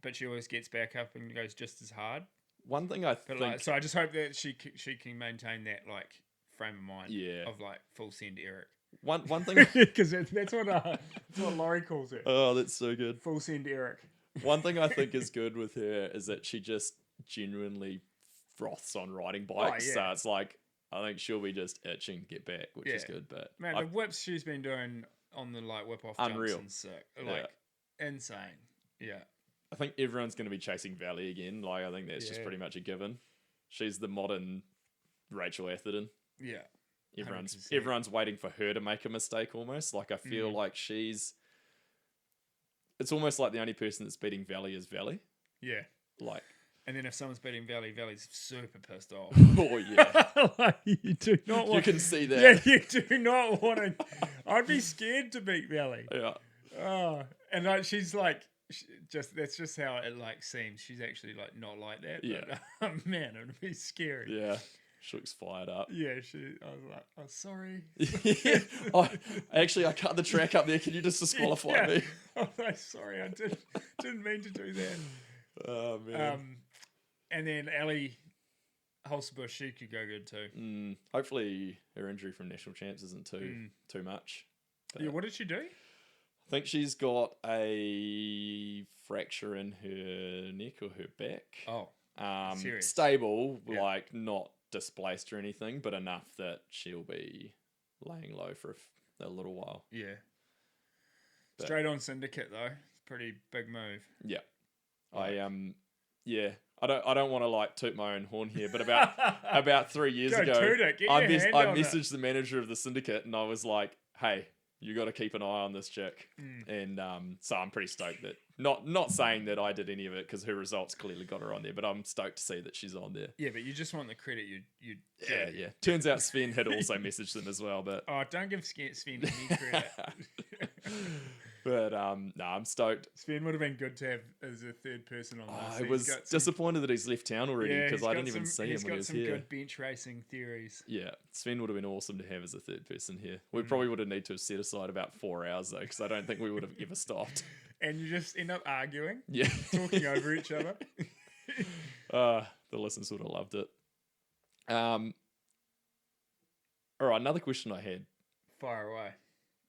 but she always gets back up and goes just as hard. One thing I think. So I just hope that she can maintain that like frame of mind. Yeah. Of like full send Eric. One thing. Because that's what Laurie calls it. Oh, that's so good. Full send Eric. One thing I think is good with her is that she just genuinely froths on riding bikes. Oh, yeah. So it's like, I think she'll be just itching to get back, which is good. But man, the whips she's been doing on the like whip off unreal. jumps and sick. Like insane. Yeah. I think everyone's going to be chasing Valley again. Like I think that's just pretty much a given. She's the modern Rachel Atherton. Yeah. 100%. Everyone's waiting for her to make a mistake almost. Like I feel like it's almost like the only person that's beating Valley is Valley. Yeah. Like, and then if someone's beating Valley, Valley's super pissed off. oh yeah. Like, you do not want. You can see that. Yeah, you do not want to. I'd be scared to beat Valley. Yeah. Oh, and like she's like, that's just how it like seems. She's actually like not like that. Yeah. But, man, it'd be scary. Yeah. She looks fired up. Yeah, I was like, oh, sorry. I cut the track up there. Can you just disqualify me? I'm like, sorry, I didn't mean to do that. Oh, man. And then Ali Holsterbush, she could go good too. Hopefully her injury from national champs isn't too much. But Yeah, what did she do? I think she's got a fracture in her neck or her back. Oh, serious. Stable, like not displaced or anything, but enough that she'll be laying low for a little while. Yeah. But Straight on syndicate though. It's a pretty big move. Yeah. I don't want to like toot my own horn here, but about 3 years Go ago, toot it. Get I your hand on messaged the manager of the syndicate and I was like, hey, you got to keep an eye on this chick. And so I'm pretty stoked that not saying that I did any of it because her results clearly got her on there, but I'm stoked to see that she's on there. Yeah, but you just want the credit you Yeah. Turns out Sven had also messaged them as well, but don't give Sven any credit. but no, I'm stoked. Sven would have been good to have as a third person on this. I was disappointed that he's left town already because I didn't even see him when he was here. He's got some good bench racing theories. Yeah, Sven would have been awesome to have as a third person here. We probably would have need to have set aside about 4 hours though, because I don't think we would have ever stopped. And you just end up arguing, Yeah, talking over each other. The listeners would have loved it. All right, another question I had. Fire away.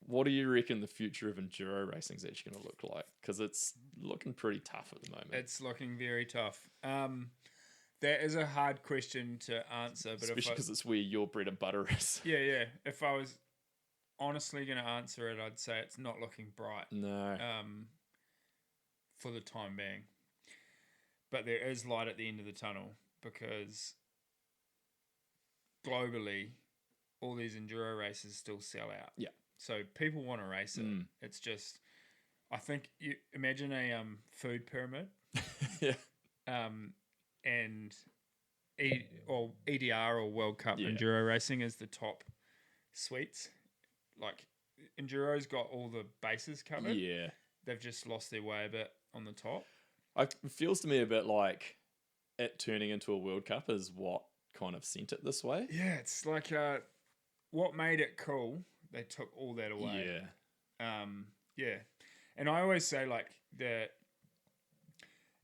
What do you reckon the future of enduro racing is actually going to look like? Because it's looking pretty tough at the moment. It's looking very tough. That is a hard question to answer, but especially because it's where your bread and butter is. Yeah. If I was honestly going to answer it, I'd say it's not looking bright. No. For the time being, but there is light at the end of the tunnel because globally, all these enduro races still sell out. Yeah. So people want to race it. It's just, I think you imagine a food pyramid. Yeah. And EDR or World Cup enduro racing is the top suites. Like enduro's got all the bases covered. Yeah. They've just lost their way a bit on the top. It feels to me a bit like it turning into a World Cup is what kind of sent it this way. Yeah, it's like what made it cool, they took all that away. Yeah. And I always say like the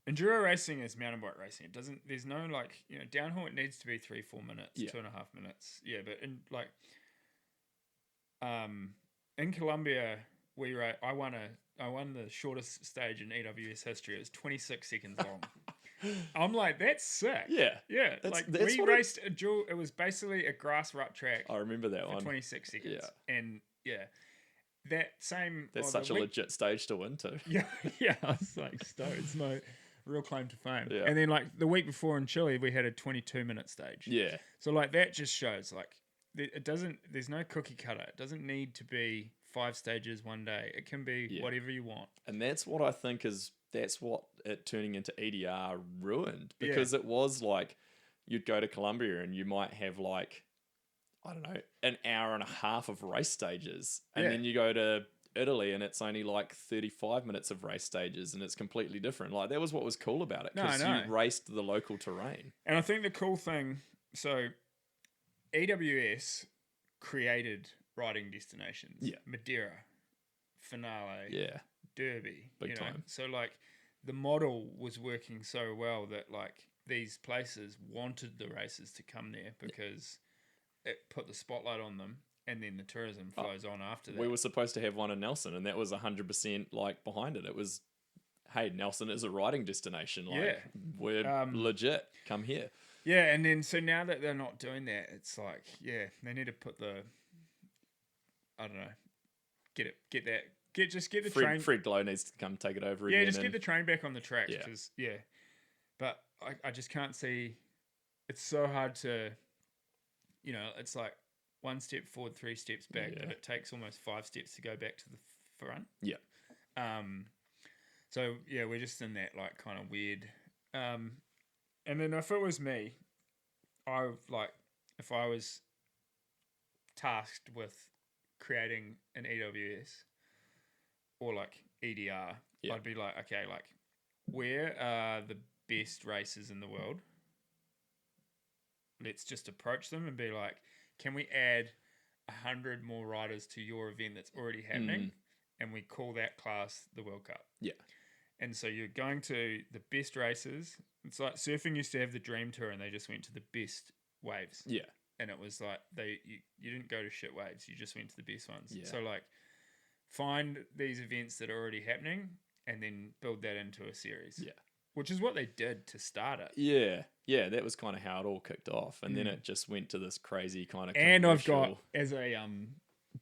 enduro racing is mountain bike racing. There's no like, downhill it needs to be 3-4 minutes, 2.5 minutes. Yeah, but in Colombia I won the shortest stage in EWS history. It was 26 seconds long. I'm like, that's sick. Yeah. Yeah. We raced a dual. It was basically a grass rut track. I remember that for one. 26 seconds. Yeah. And that same. That's such a legit stage to win too. Yeah. I was like, stoked. It's my real claim to fame. Yeah. And then like the week before in Chile, we had a 22-minute stage. Yeah. So like that just shows like there's no cookie cutter. It doesn't need to be 5 stages one day. It can be whatever you want. And that's what I think that's what it turning into EDR ruined, because it was like you'd go to Colombia and you might have like I don't know, an hour and a half of race stages. And Yeah. then you go to Italy and it's only like 35 minutes of race stages and it's completely different. Like that was what was cool about it No, I because know. you raced the local terrain. And I think the cool thing, so EWS created riding destinations. Yeah. Madeira, Finale, Yeah. Derby. Big time. So like the model was working so well that like these places wanted the races to come there because it put the spotlight on them, and then the tourism flows on after that. We were supposed to have one in Nelson and that was 100% like behind it. It was, hey, Nelson is a riding destination. Like Yeah. we're legit. Come here. Yeah, and then so now that they're not doing that, it's like, yeah, they need to put the, I don't know, get the train. Fred Glow needs to come take it over Yeah, again. just get and- the train back on the tracks. Yeah. Because but I just can't see. It's so hard to, it's like one step forward, 3 steps back, but Yeah. it takes almost 5 steps to go back to the front. Yeah. So yeah, we're just in that like kind of weird. And then if it was me, if I was tasked with creating an EWS or like EDR, Yeah. I'd be like, okay, like where are the best races in the world? Let's just approach them and be like, can we add 100 more riders to your event that's already happening? And we call that class the World Cup. Yeah. And so you're going to the best races. It's like surfing used to have the Dream Tour and they just went to the best waves. Yeah. And it was like you didn't go to shit waves, you just went to the best ones. Yeah. So like find these events that are already happening and then build that into a series. Yeah. Which is what they did to start it. Yeah. Yeah. That was kind of how it all kicked off. And then it just went to this crazy kind of And I've got commercial- as a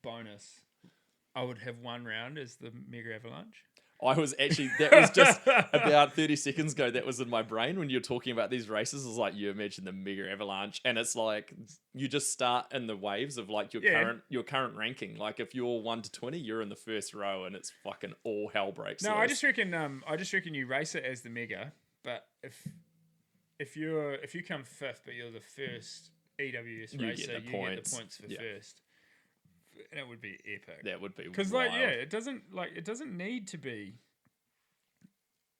bonus, I would have one round as the Mega Avalanche. I was actually, that was just about 30 seconds ago. That was in my brain when you're talking about these races. It's like you imagine the Mega Avalanche, and it's like you just start in the waves of like your current ranking. Like if you're 1 to 20, you're in the first row, and it's fucking all hell breaks No, loose. I just reckon you race it as the Mega, but if you come fifth, but you're the first EWS You racer, get the you points. get the points for first. And it would be epic. That would be Because wild. it doesn't need to be.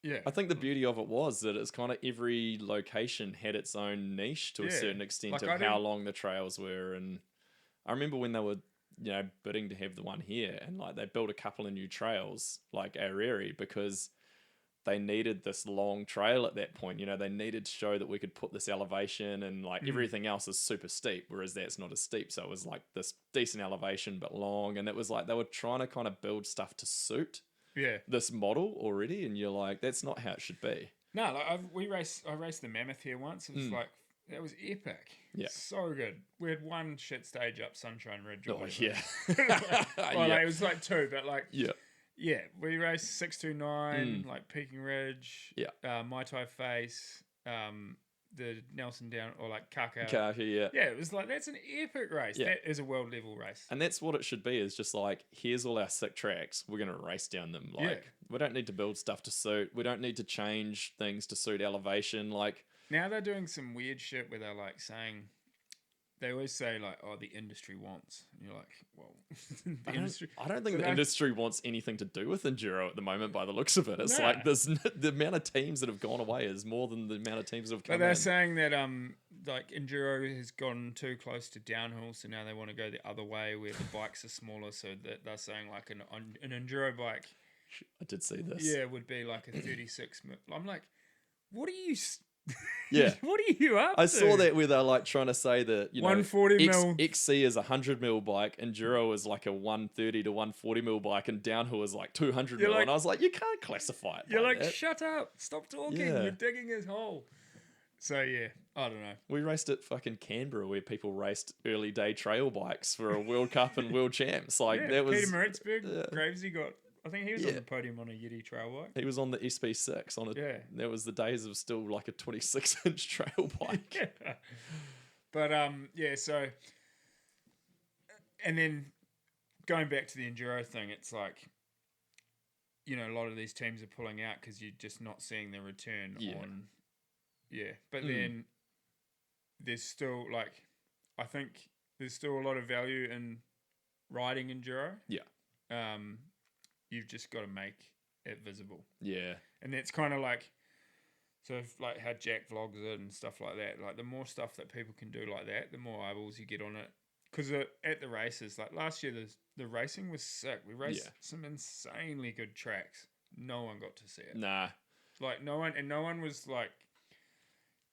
Yeah, I think the beauty of it was that it's kind of every location had its own niche to a certain extent Like, of I how didn't- long the trails were. And I remember when they were, bidding to have the one here, and like they built a couple of new trails, like Aorere, because they needed this long trail at that point. They needed to show that we could put this elevation, and like everything else is super steep, whereas that's not as steep. So it was like this decent elevation but long, and it was like they were trying to kind of build stuff to suit this model already, and you're like, that's not how it should be. No, like I raced the Mammoth here once. It was like that was epic. Yeah. So good. We had one shit stage up Sunshine Ridge. or Oh whatever. yeah. Well, like, it was like 2, but like Yeah. yeah, we raced 629, like Peking Ridge, Mai Tai Face, the Nelson Down or like Kakao. Kaka, yeah. Yeah, it was like that's an epic race. Yeah. That is a world level race. And that's what it should be, is just like, here's all our sick tracks. We're going to race down them. Like, we don't need to build stuff to suit. We don't need to change things to suit elevation. Like, Now they're doing some weird shit where they're like saying, they always say like, oh, the industry wants. And you're like, well, the industry. I don't think So the now- industry wants anything to do with enduro at the moment by the looks of it. It's Nah. like there's the amount of teams that have gone away is more than the amount of teams that have But come they're in. saying that like enduro has gone too close to downhill, so now they want to go the other way where the bikes are smaller. So that they're saying like an enduro bike, I did see this. yeah, would be like a 36. I'm like, what are you? Yeah. What are you up I to? saw that where they're like trying to say that 140 mil. XC is a 100 mil bike, enduro is like a 130 to 140 mil bike, and downhill is like 200 You're mil. like- and I was like, you can't classify it. You're like, that. shut up, stop talking. Yeah. You're digging his hole. So yeah, I don't know. We raced at fucking Canberra where people raced early day trail bikes for a World Cup and World Champs. Like Yeah, that was Peter Maritzburg, Gravesy got. I think he was on Yeah. the podium on a Yeti trail bike. he was on the SB6 on a. Yeah. That was the days of still like a 26-inch trail bike. Yeah. But yeah, so and then going back to the enduro thing, it's like a lot of these teams are pulling out because you're just not seeing the return on. Yeah, but then there's still like I think there's still a lot of value in riding enduro. Yeah. You've just got to make it visible. Yeah. And that's kind of like, so if, like how Jack vlogs it and stuff like that, like the more stuff that people can do like that, the more eyeballs you get on it. Because at the races, like last year, the racing was sick. We raced some insanely good tracks. No one got to see it. Nah. Like no one was like,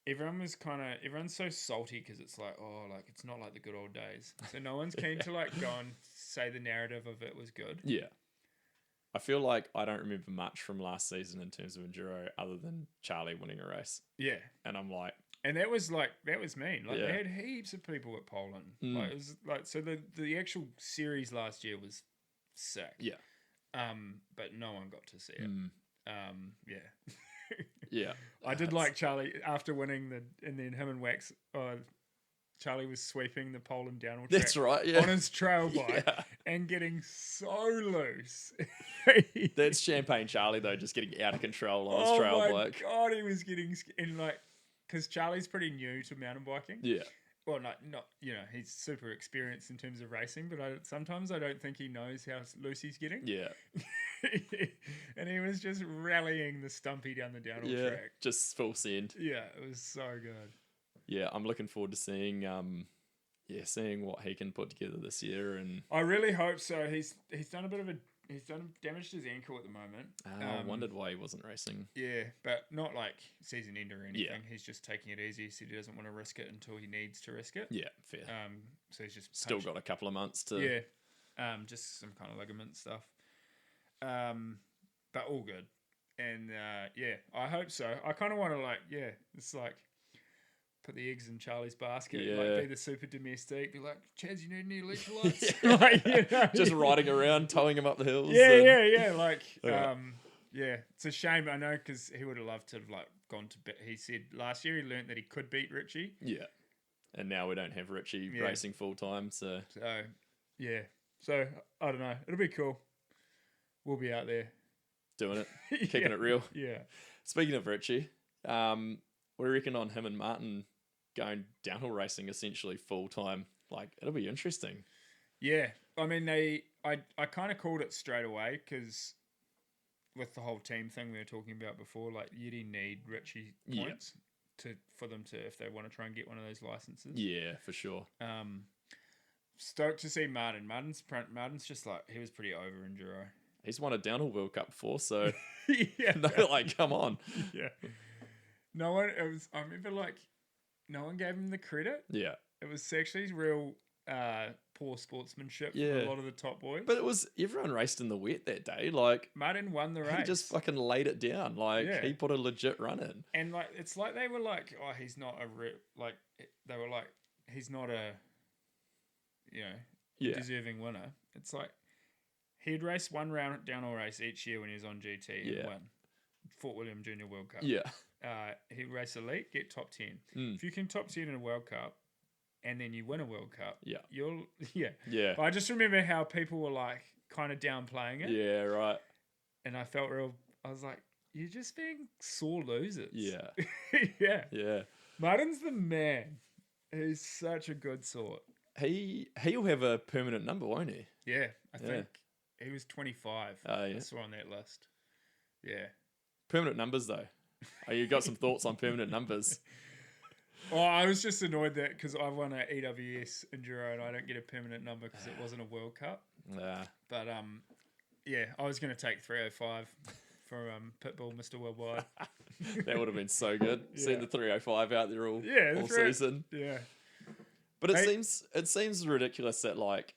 everyone's so salty because it's like, oh, like it's not like the good old days. So no one's keen to like go and say the narrative of it was good. Yeah. I feel like I don't remember much from last season in terms of enduro other than Charlie winning a race. Yeah. And I'm like... And that was mean. Like Yeah. they had heaps of people at Poland. Like it was like, so the actual series last year was sick. Yeah. But no one got to see it. Yeah. Yeah. I did like Charlie after winning and then him and Wax, Charlie was sweeping the Poland downhill track. That's right, yeah. On his trail bike Yeah. and getting so loose. That's Champagne Charlie, though, just getting out of control on his trail bike. Oh my God, he was getting... And like, because Charlie's pretty new to mountain biking. Yeah. Well, not he's super experienced in terms of racing, but sometimes I don't think he knows how loose he's getting. Yeah. And he was just rallying the stumpy down the downhill track. Just full send. Yeah, it was so good. Yeah, I'm looking forward to seeing seeing what he can put together this year. And I really hope so. He's done damaged his ankle at the moment. I wondered why he wasn't racing. Yeah, but not like season ender or anything. Yeah. He's just taking it easy, so he doesn't want to risk it until he needs to risk it. Yeah, fair. So he's just Still got a couple of months to... Yeah. Just some kind of ligament stuff. But all good. And I hope so. I kind of want to it's like put the eggs in Charlie's basket. Yeah. Like be the super domestic. Be like, Chaz, you need any electrolytes? Like, you know? Just riding around, towing him up the hills. Yeah. Like, Yeah. It's a shame, I know, because he would have loved to have like gone to bit. He said last year he learned that he could beat Richie. Yeah. And now we don't have Richie racing full time, so... So, I don't know. It'll be cool. We'll be out there. Doing it. Keeping it real. Yeah. Speaking of Richie, what do you reckon on him and Martin going downhill racing essentially full time? Like, it'll be interesting. Yeah. I mean, I kind of called it straight away because with the whole team thing we were talking about before, like, you'd need Richie points for them to, if they want to try and get one of those licenses. Yeah, for sure. Stoked to see Martin. Martin's just like, he was pretty over enduro. He's won a downhill World Cup before, so Yeah. come on. Yeah. I remember like, no one gave him the credit. Yeah. It was actually real poor sportsmanship from Yeah. a lot of the top boys. But it was, everyone raced in the wet that day. Like, Martin won the race. he just fucking laid it down. Like, he put a legit run in. And like, it's like they were like, oh, he's not they were like, he's not a, deserving winner. It's like, he'd race one round downhill race each year when he was on GT and win. Fort William Junior World Cup. Yeah. He'd race elite, get top 10. If you can top 10 in a World Cup and then you win a World Cup, you'll. But I just remember how people were like kind of downplaying it. Yeah, right. And I felt I was like, you're just being sore losers. Yeah. Yeah. Martin's the man. He's such a good sort. He'll have a permanent number, won't he? Yeah, I think he was 25. I saw on that list. Yeah. Permanent numbers, though. You got some thoughts on permanent numbers? Oh, I was just annoyed that because I won an EWS Enduro and I don't get a permanent number because it wasn't a World Cup. Yeah. But I was going to take 305 for Pitbull, Mr. Worldwide. That would have been so good. Seeing the 305 out there all season. Yeah. But it seems ridiculous that, like,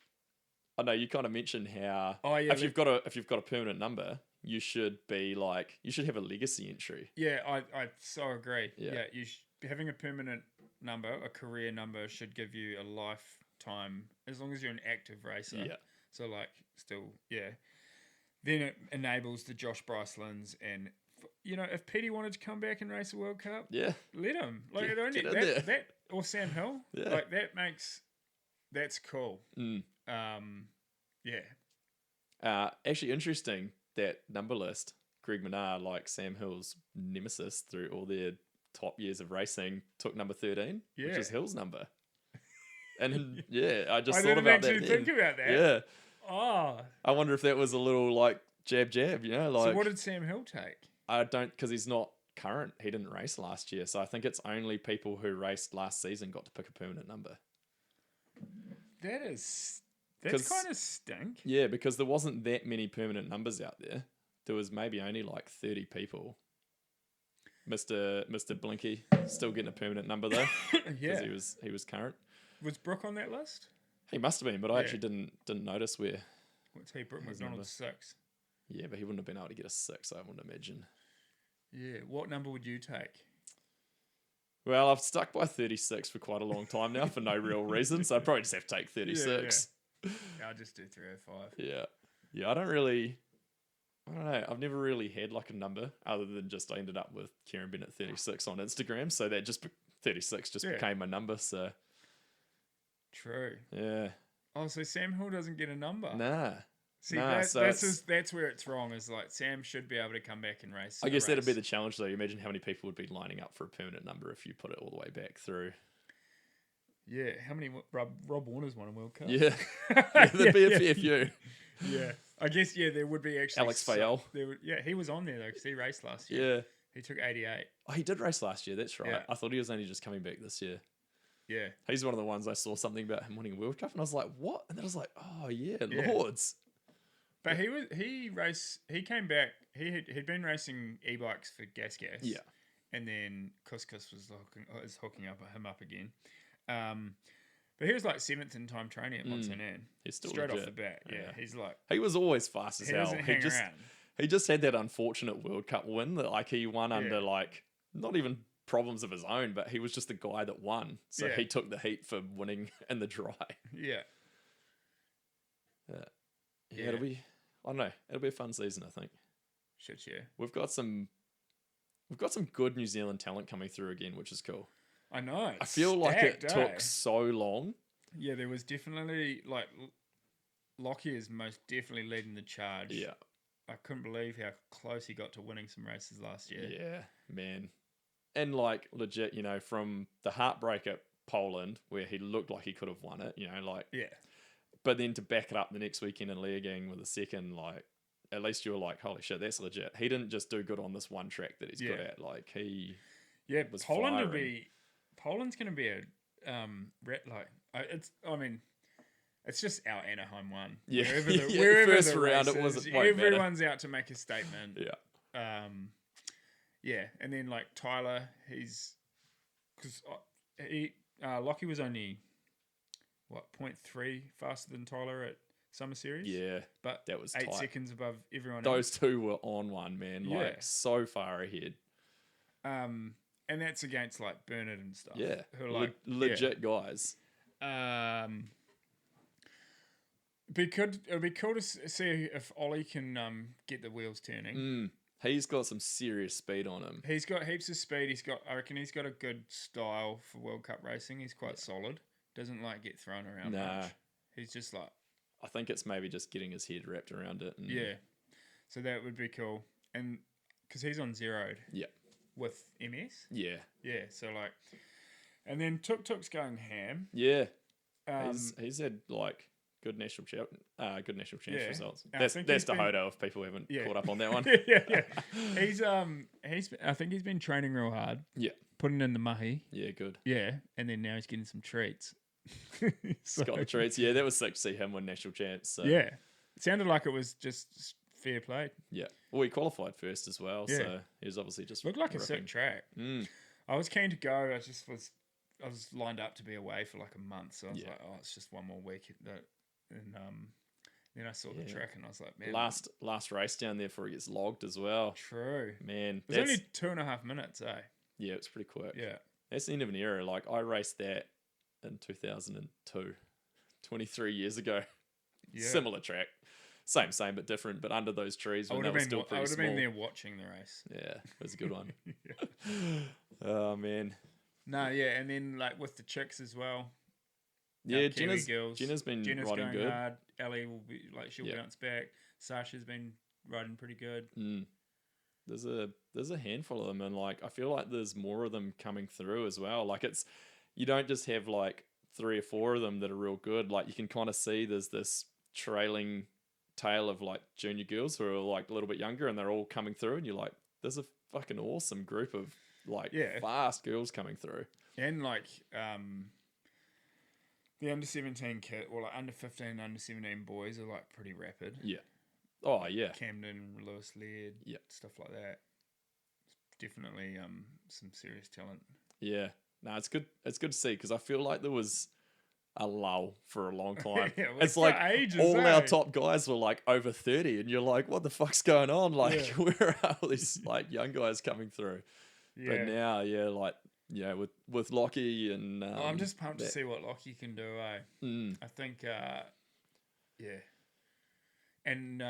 I know you kind of mentioned how if you've got a permanent number, you should have a legacy entry. Yeah, I so agree. Yeah, having a permanent number, a career number, should give you a lifetime as long as you're an active racer. Yeah. So like, then it enables the Josh Brycelands and. If Petey wanted to come back and race a World Cup, let him. Like, get in there. that or Sam Hill, like that's cool. Actually, interesting that number list. Greg Minnaar, like Sam Hill's nemesis through all their top years of racing, took number 13, which is Hill's number. And yeah, I just I thought didn't about that. actually think about that. Yeah, Oh. I wonder if that was a little like jab, you know, like So what did Sam Hill take? I don't, because he's not current. He didn't race last year, so I think it's only people who raced last season got to pick a permanent number. That's 'Cause- kind of stink. Yeah, because there wasn't that many permanent numbers out there. There was maybe only like 30 people. Mr. Blinky still getting a permanent number though, because Yeah. he was current. Was Brooke on that list? He must have been, but I actually didn't notice where. What's he? Brooke His McDonald's 6. Yeah, but he wouldn't have been able to get a 6, I wouldn't imagine. Yeah. What number would you take? Well, I've stuck by 36 for quite a long time now for no real reason, so I probably just have to take 36. Yeah, I'll just do 305. Yeah, I don't know. I've never really had like a number other than just I ended up with Kieran Bennett 36 on Instagram, so that 36 just became my number. So True. yeah, Oh, so Sam Hill doesn't get a number. nah. See, so that's where it's wrong. Is like Sam should be able to come back and race. I guess that'd be the challenge, though. You imagine how many people would be lining up for a permanent number if you put it all the way back through. Yeah, how many Rob Warner's won a World Cup? Yeah, there'd be a fair few. Yeah, I guess there would be actually Alex Fayel. He was on there though because he raced last year. Yeah. He took 88. Oh, he did race last year. That's right. Yeah. I thought he was only just coming back this year. Yeah. He's one of the ones I saw something about him winning a World Cup, and I was like, "What?" And then I was like, "Oh yeah, Yeah. Lords." But he came back. He'd been racing e-bikes for Gas. Yeah. And then Couscous was hooking him up again. But he was like 7th in time training at Mont Saint Anne. He's still straight off legit. the bat. Yeah. He's like He was always fast as he hell. doesn't hang around. He just had that unfortunate World Cup win that like he won under Yeah. like not even problems of his own, but he was just the guy that won. So Yeah. he took the heat for winning in the dry. Yeah. Yeah, it'll be. I don't know. It'll be a fun season, I think. Shit, yeah. We've got some good New Zealand talent coming through again, which is cool. I know. I feel like it stacked, took so long. Yeah, there was definitely like Lockyer is most definitely leading the charge. Yeah. I couldn't believe how close he got to winning some races last year. Yeah, man. And like legit, you know, from the heartbreak at Poland where he looked like he could have won it, you know, like Yeah. but then to back it up the next weekend in Leogang with a second, like at least you were like, holy shit, that's legit. He didn't just do good on this one track that he's good at. Like he was Poland's going to be a it's just our Anaheim one. Yeah. Wherever First the round, race it is, won't matter. everyone's out to make a statement. Yeah. Yeah, and then like Tyler, because Lockie was only 0.3 faster than Tyler at Summer Series. Yeah. but that was 8 tight. seconds above everyone Those else. two were on one, man. Yeah. Like so far ahead. And that's against like Bernard and stuff. Yeah. who are like legit guys. It'd be cool to see if Ollie can get the wheels turning. He's got some serious speed on him. He's got heaps of speed. I reckon he's got a good style for World Cup racing. He's quite solid. Doesn't like get thrown around Nah. much. He's just like I think it's maybe just getting his head wrapped around it. And yeah. So that would be cool, and because he's on zeroed. Yeah. With MS. Yeah. Yeah. So like, and then Tuk Tuk's going ham. Yeah. He's had like good national champ results. I That's think the he's been- Hodo if people haven't caught up on that one. yeah. I think he's been training real hard. Yeah. Putting in the mahi. Yeah, good. Yeah, and then now he's getting some treats. He's got the treats. Yeah, that was sick to see him win national champs. So. Yeah, it sounded like it was just fair play. Yeah. Well, he qualified first as well, Yeah. so he was obviously just Looked like a ripping. sick track. I was keen to go. I was lined up to be away for like a month, so I was like, oh, it's just one more week. And then I saw the track, and I was like, man, Last race down there before he gets logged as well. true. Man, It was only 2.5 minutes, eh? yeah, it's pretty quick. Yeah. That's the end of an era. Like I raced that in 2002, 23 years ago. Yeah. Similar track, same but different. But under those trees I when would they have were still been. I pretty would have small. been there watching the race. Yeah, it was a good one. Oh man. No, yeah, and then like with the chicks as well. Yeah, Kiwi girls. Jenna's been riding going good. hard. Ellie will be like she'll Yeah. bounce back. Sasha's been riding pretty good. There's a handful of them, and like I feel like there's more of them coming through as well. Like you don't just have like 3 or 4 of them that are real good. Like you can kind of see there's this trailing tail of like junior girls who are like a little bit younger, and they're all coming through, and you're like, there's a fucking awesome group of like fast girls coming through. And like the under 17 kit, or like under 15, under 17 boys are like pretty rapid. Yeah. Oh yeah. Camden, Lewis Laird, stuff like that. Definitely some serious talent. Yeah. No, it's good. It's good to see, because I feel like there was a lull for a long time. Yeah, it's like ages, all our top guys were like over 30, and you're like, what the fuck's going on? Like, where are all these like young guys coming through? Yeah. But now, like, with Lockie and I'm just pumped to see what Lockie can do. I think, and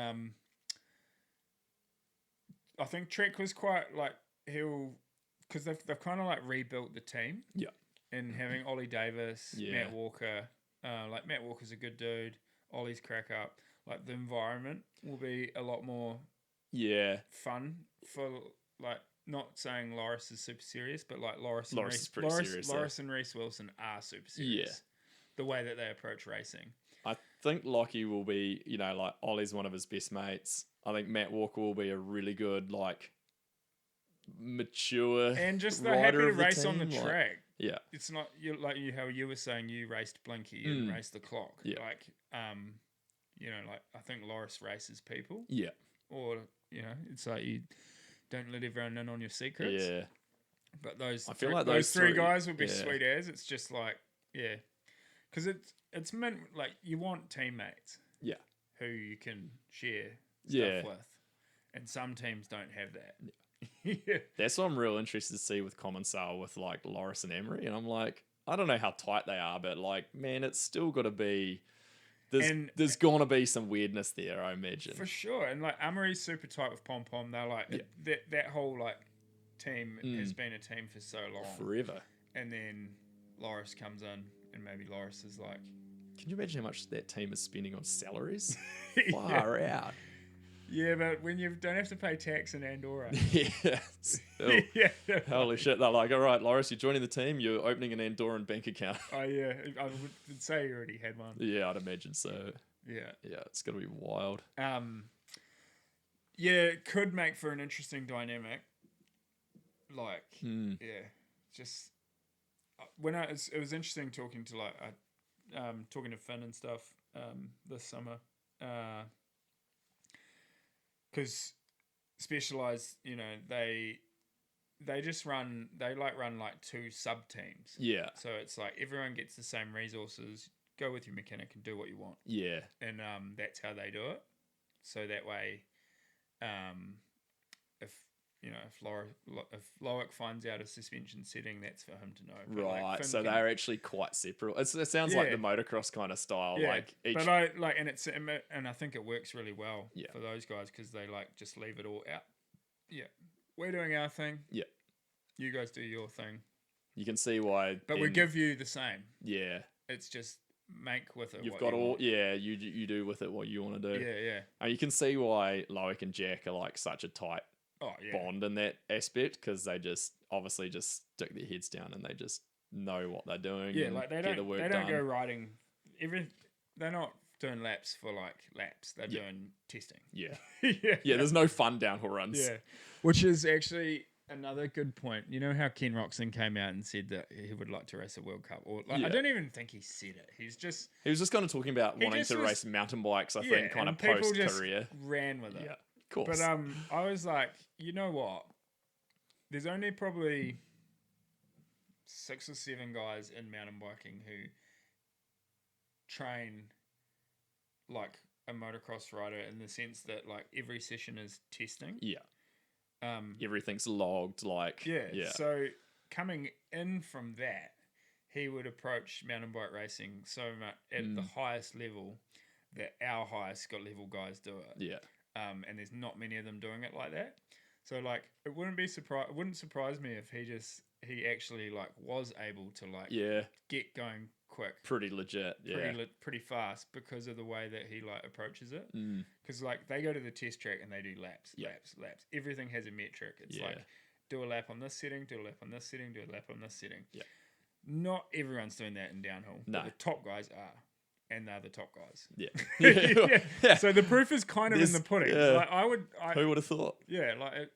I think Trek was quite like because they've kind of like rebuilt the team. Yeah. And having Ollie Davis, Matt Walker, like Matt Walker's a good dude. Ollie's crack up. Like the environment will be a lot more fun for like, not saying Loris is super serious, but like Loris and Reece Wilson are super serious. Yeah. The way that they approach racing. I think Lockie will be, like Ollie's one of his best mates. I think Matt Walker will be a really good, like, mature and just they're happy to race on the team. track. Yeah. It's not how you were saying you raced Blinky and raced the clock. Yeah. Like, like I think Loris races people. Yeah. Or, it's like you don't let everyone in on your secrets. Yeah. But those those three guys would be sweet as. It's just like, because it's meant like you want teammates. Yeah. Who you can share stuff with. And some teams don't have that. Yeah. That's what I'm real interested to see with Common Sail with like Loris and Emery. And I'm like, I don't know how tight they are, but like, man, it's still got to be. There's going to be some weirdness there, I imagine. For sure. And like Emery's super tight with Pom Pom. They're like that whole like team has been a team for so long, forever. And then Loris comes in, and maybe Loris is like, can you imagine how much that team is spending on salaries? Far out. Yeah, but when you don't have to pay tax in Andorra. Holy shit. They're like, all right, Loris, you're joining the team. You're opening an Andorran bank account. Oh, yeah. I would say you already had one. Yeah, I'd imagine so. Yeah. Yeah, it's going to be wild. It could make for an interesting dynamic. Like, just... it was interesting talking to, like, talking to Finn and stuff this summer. Because Specialized, they run like 2 sub teams. Yeah. So it's like everyone gets the same resources. Go with your mechanic and do what you want. Yeah. And that's how they do it. So that way, if Loic finds out a suspension setting, that's for him to know. But right. like so they're actually quite separate. It sounds like the motocross kind of style. Yeah. Like each. But and I think it works really well for those guys because they like just leave it all out. Yeah. We're doing our thing. Yeah. You guys do your thing. You can see why. But we give you the same. Yeah. It's just make with it. You've got all. Want. Yeah. You do with it what you want to do. Yeah. Yeah. And you can see why Loic and Jack are like such a tight. Bond in that aspect because they just obviously just stick their heads down and they just know what they're doing. Yeah, like they don't done. go riding they're not doing laps for like laps. They're doing testing. Yeah. Yeah, there's no fun downhill runs. Yeah. Which is actually another good point. You know how Ken Roxon came out and said that he would like to race a World Cup? Or I don't even think he said it. He was just kind of talking about wanting to race mountain bikes, I think, kind of post career. Ran with it. Yeah. Course. But I was like, you know what? There's only probably 6 or 7 guys in mountain biking who train like a motocross rider in the sense that like every session is testing. Yeah. Everything's logged. Like yeah. So coming in from that, he would approach mountain bike racing so much at the highest level that our highest level guys do it. Yeah. And there's not many of them doing it like that. So like it wouldn't surprise me if he actually like was able to like get going quick. Pretty legit, yeah. Pretty fast because of the way that he like approaches it. Because like they go to the test track and they do laps. Everything has a metric. It's like do a lap on this setting, do a lap on this setting, do a lap on this setting. Yeah. not everyone's doing that in downhill. No. But the top guys are. And they're the top guys. Yeah. Yeah. So the proof is kind of in the pudding. yeah. Like Who would have thought? Yeah, like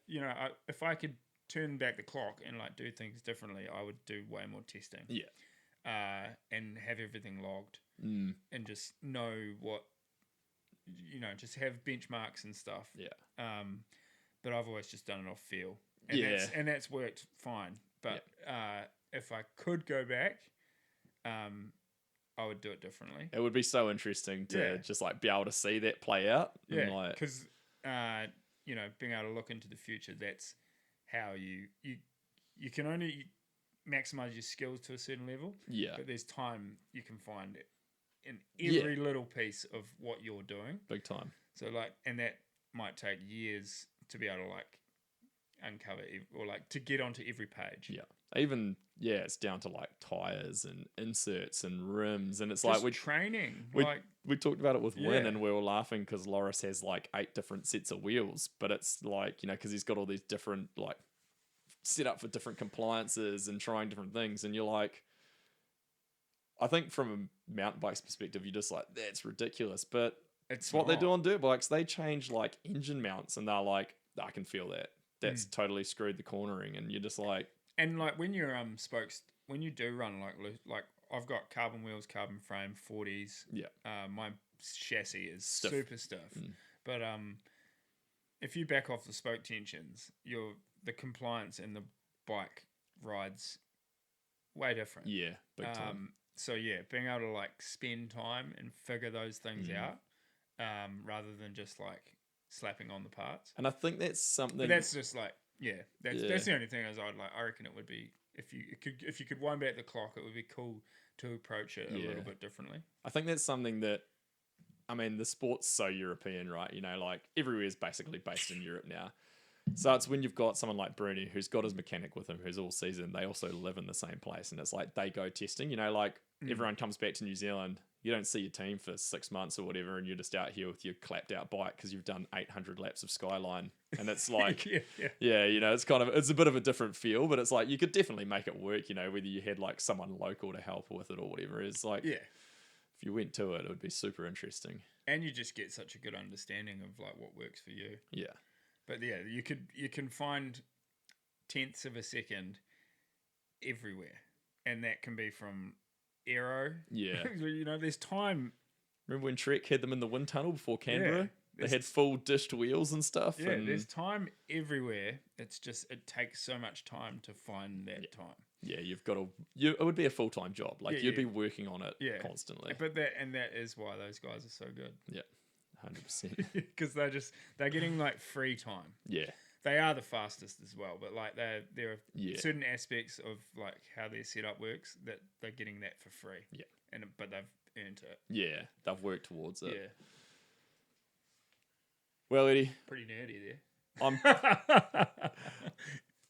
if I could turn back the clock and like do things differently, I would do way more testing. Yeah. And have everything logged and just know what just have benchmarks and stuff. Yeah. But I've always just done it off feel. And that's worked fine. But if I could go back, I would do it differently. It would be so interesting to just like be able to see that play out. Yeah, because being able to look into the future, that's how you can only maximize your skills to a certain level. Yeah, but there's time you can find it in every little piece of what you're doing. Big time. So and that might take years to be able to like uncover or like to get onto every page. Yeah. Even it's down to like tires and inserts and rims, and it's just like we're training. We talked about it with Win, and we were laughing because Loris has like 8 different sets of wheels, but it's like because he's got all these different like set up for different compliances and trying different things, and you're like, I think from a mountain bike's perspective, you're just like that's ridiculous, but it's what they do on dirt bikes. They change like engine mounts, and they're like, I can feel that. That's totally screwed the cornering, and you're just like. And like when you're spokes, when you do run like I've got carbon wheels, carbon frame, 40s. Yeah. My chassis is stiff. super stiff. But if you back off the spoke tensions, the compliance and the bike rides way different. Yeah, big time. So yeah, being able to like spend time and figure those things out, rather than just like slapping on the parts. And I think that's something. But that's just like. Yeah, that's the only thing I reckon it would be if you could wind back the clock, it would be cool to approach it a little bit differently. I think that's something that, I mean, the sport's so European, right? Like everywhere is basically based in Europe now. So it's when you've got someone like Bruni who's got his mechanic with him, who's all season. They also live in the same place, and it's like they go testing. Like everyone comes back to New Zealand. You don't see your team for 6 months or whatever, and you're just out here with your clapped out bike because you've done 800 laps of Skyline, and it's like, it's a bit of a different feel, but it's like you could definitely make it work. Whether you had like someone local to help with it or whatever. It's like, if you went to it, it would be super interesting, and you just get such a good understanding of like what works for you. Yeah, but you can find tenths of a second everywhere, and that can be from aero. Yeah. There's time. Remember when Trek had them in the wind tunnel before Canberra? They had full dished wheels and stuff. Yeah, there's time everywhere. It's just, it takes so much time to find that time. Yeah, it would be a full-time job. Like you'd be working on it constantly. But that is why those guys are so good. Yeah, 100%. Because they're getting like free time. Yeah. They are the fastest as well, but like there are certain aspects of like how their setup works that they're getting that for free. Yeah, but they've earned it. Yeah, they've worked towards it. Yeah. Well, Eddie, pretty nerdy there.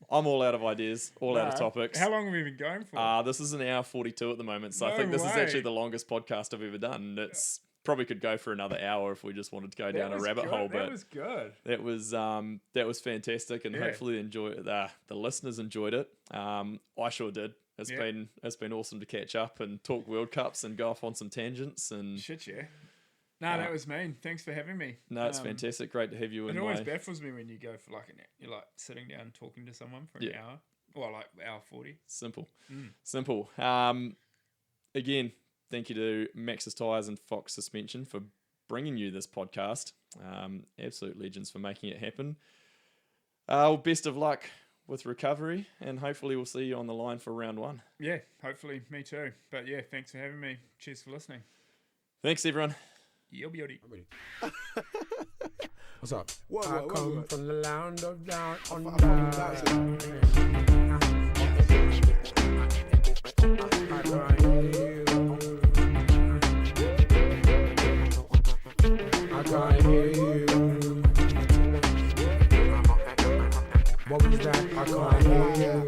I'm all out of ideas, out of topics. How long have we been going for? This is an hour 42 at the moment, so I think this is actually the longest podcast I've ever done. It's probably could go for another hour if we just wanted to go down a rabbit hole. But that was good. That was fantastic, and hopefully the listeners enjoyed it. I sure did. It's been awesome to catch up and talk World Cups and go off on some tangents and shit. Yeah. No, that was mean. Thanks for having me. No, it's fantastic. Great to have you. It always baffles me when you go for like you're like sitting down talking to someone for an hour, or like hour 40. Simple. Again, thank you to Maxxis Tyres and Fox Suspension for bringing you this podcast. Absolute legends for making it happen. Best of luck with recovery, and hopefully we'll see you on the line for round 1. Yeah, hopefully. Me too. But yeah, thanks for having me. Cheers for listening. Thanks, everyone. Yo, beauty. What's up? I come from the land of down under. I can't hear you. I can't hear you. What was that? I can't hear you.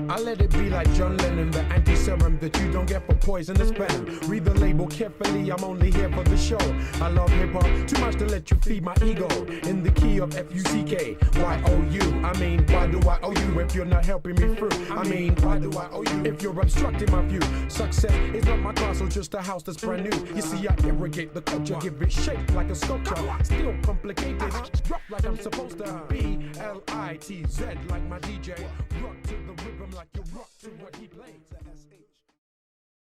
I let it be be like John Lennon, the anti-serum that you don't get for poisonous venom. Read the label carefully, I'm only here for the show. I love hip-hop too much to let you feed my ego. In the key of F-U-C-K, Y-O-U. I mean, why do I owe you if you're not helping me through? I mean, why do I owe you if you're obstructing my view? Success is not my castle, just a house that's brand new. You see, I irrigate the culture, give it shape like a sculpture. Still complicated, rock like I'm supposed to. B-L-I-T-Z like my DJ. Rock to the rhythm like you rock to what he plays.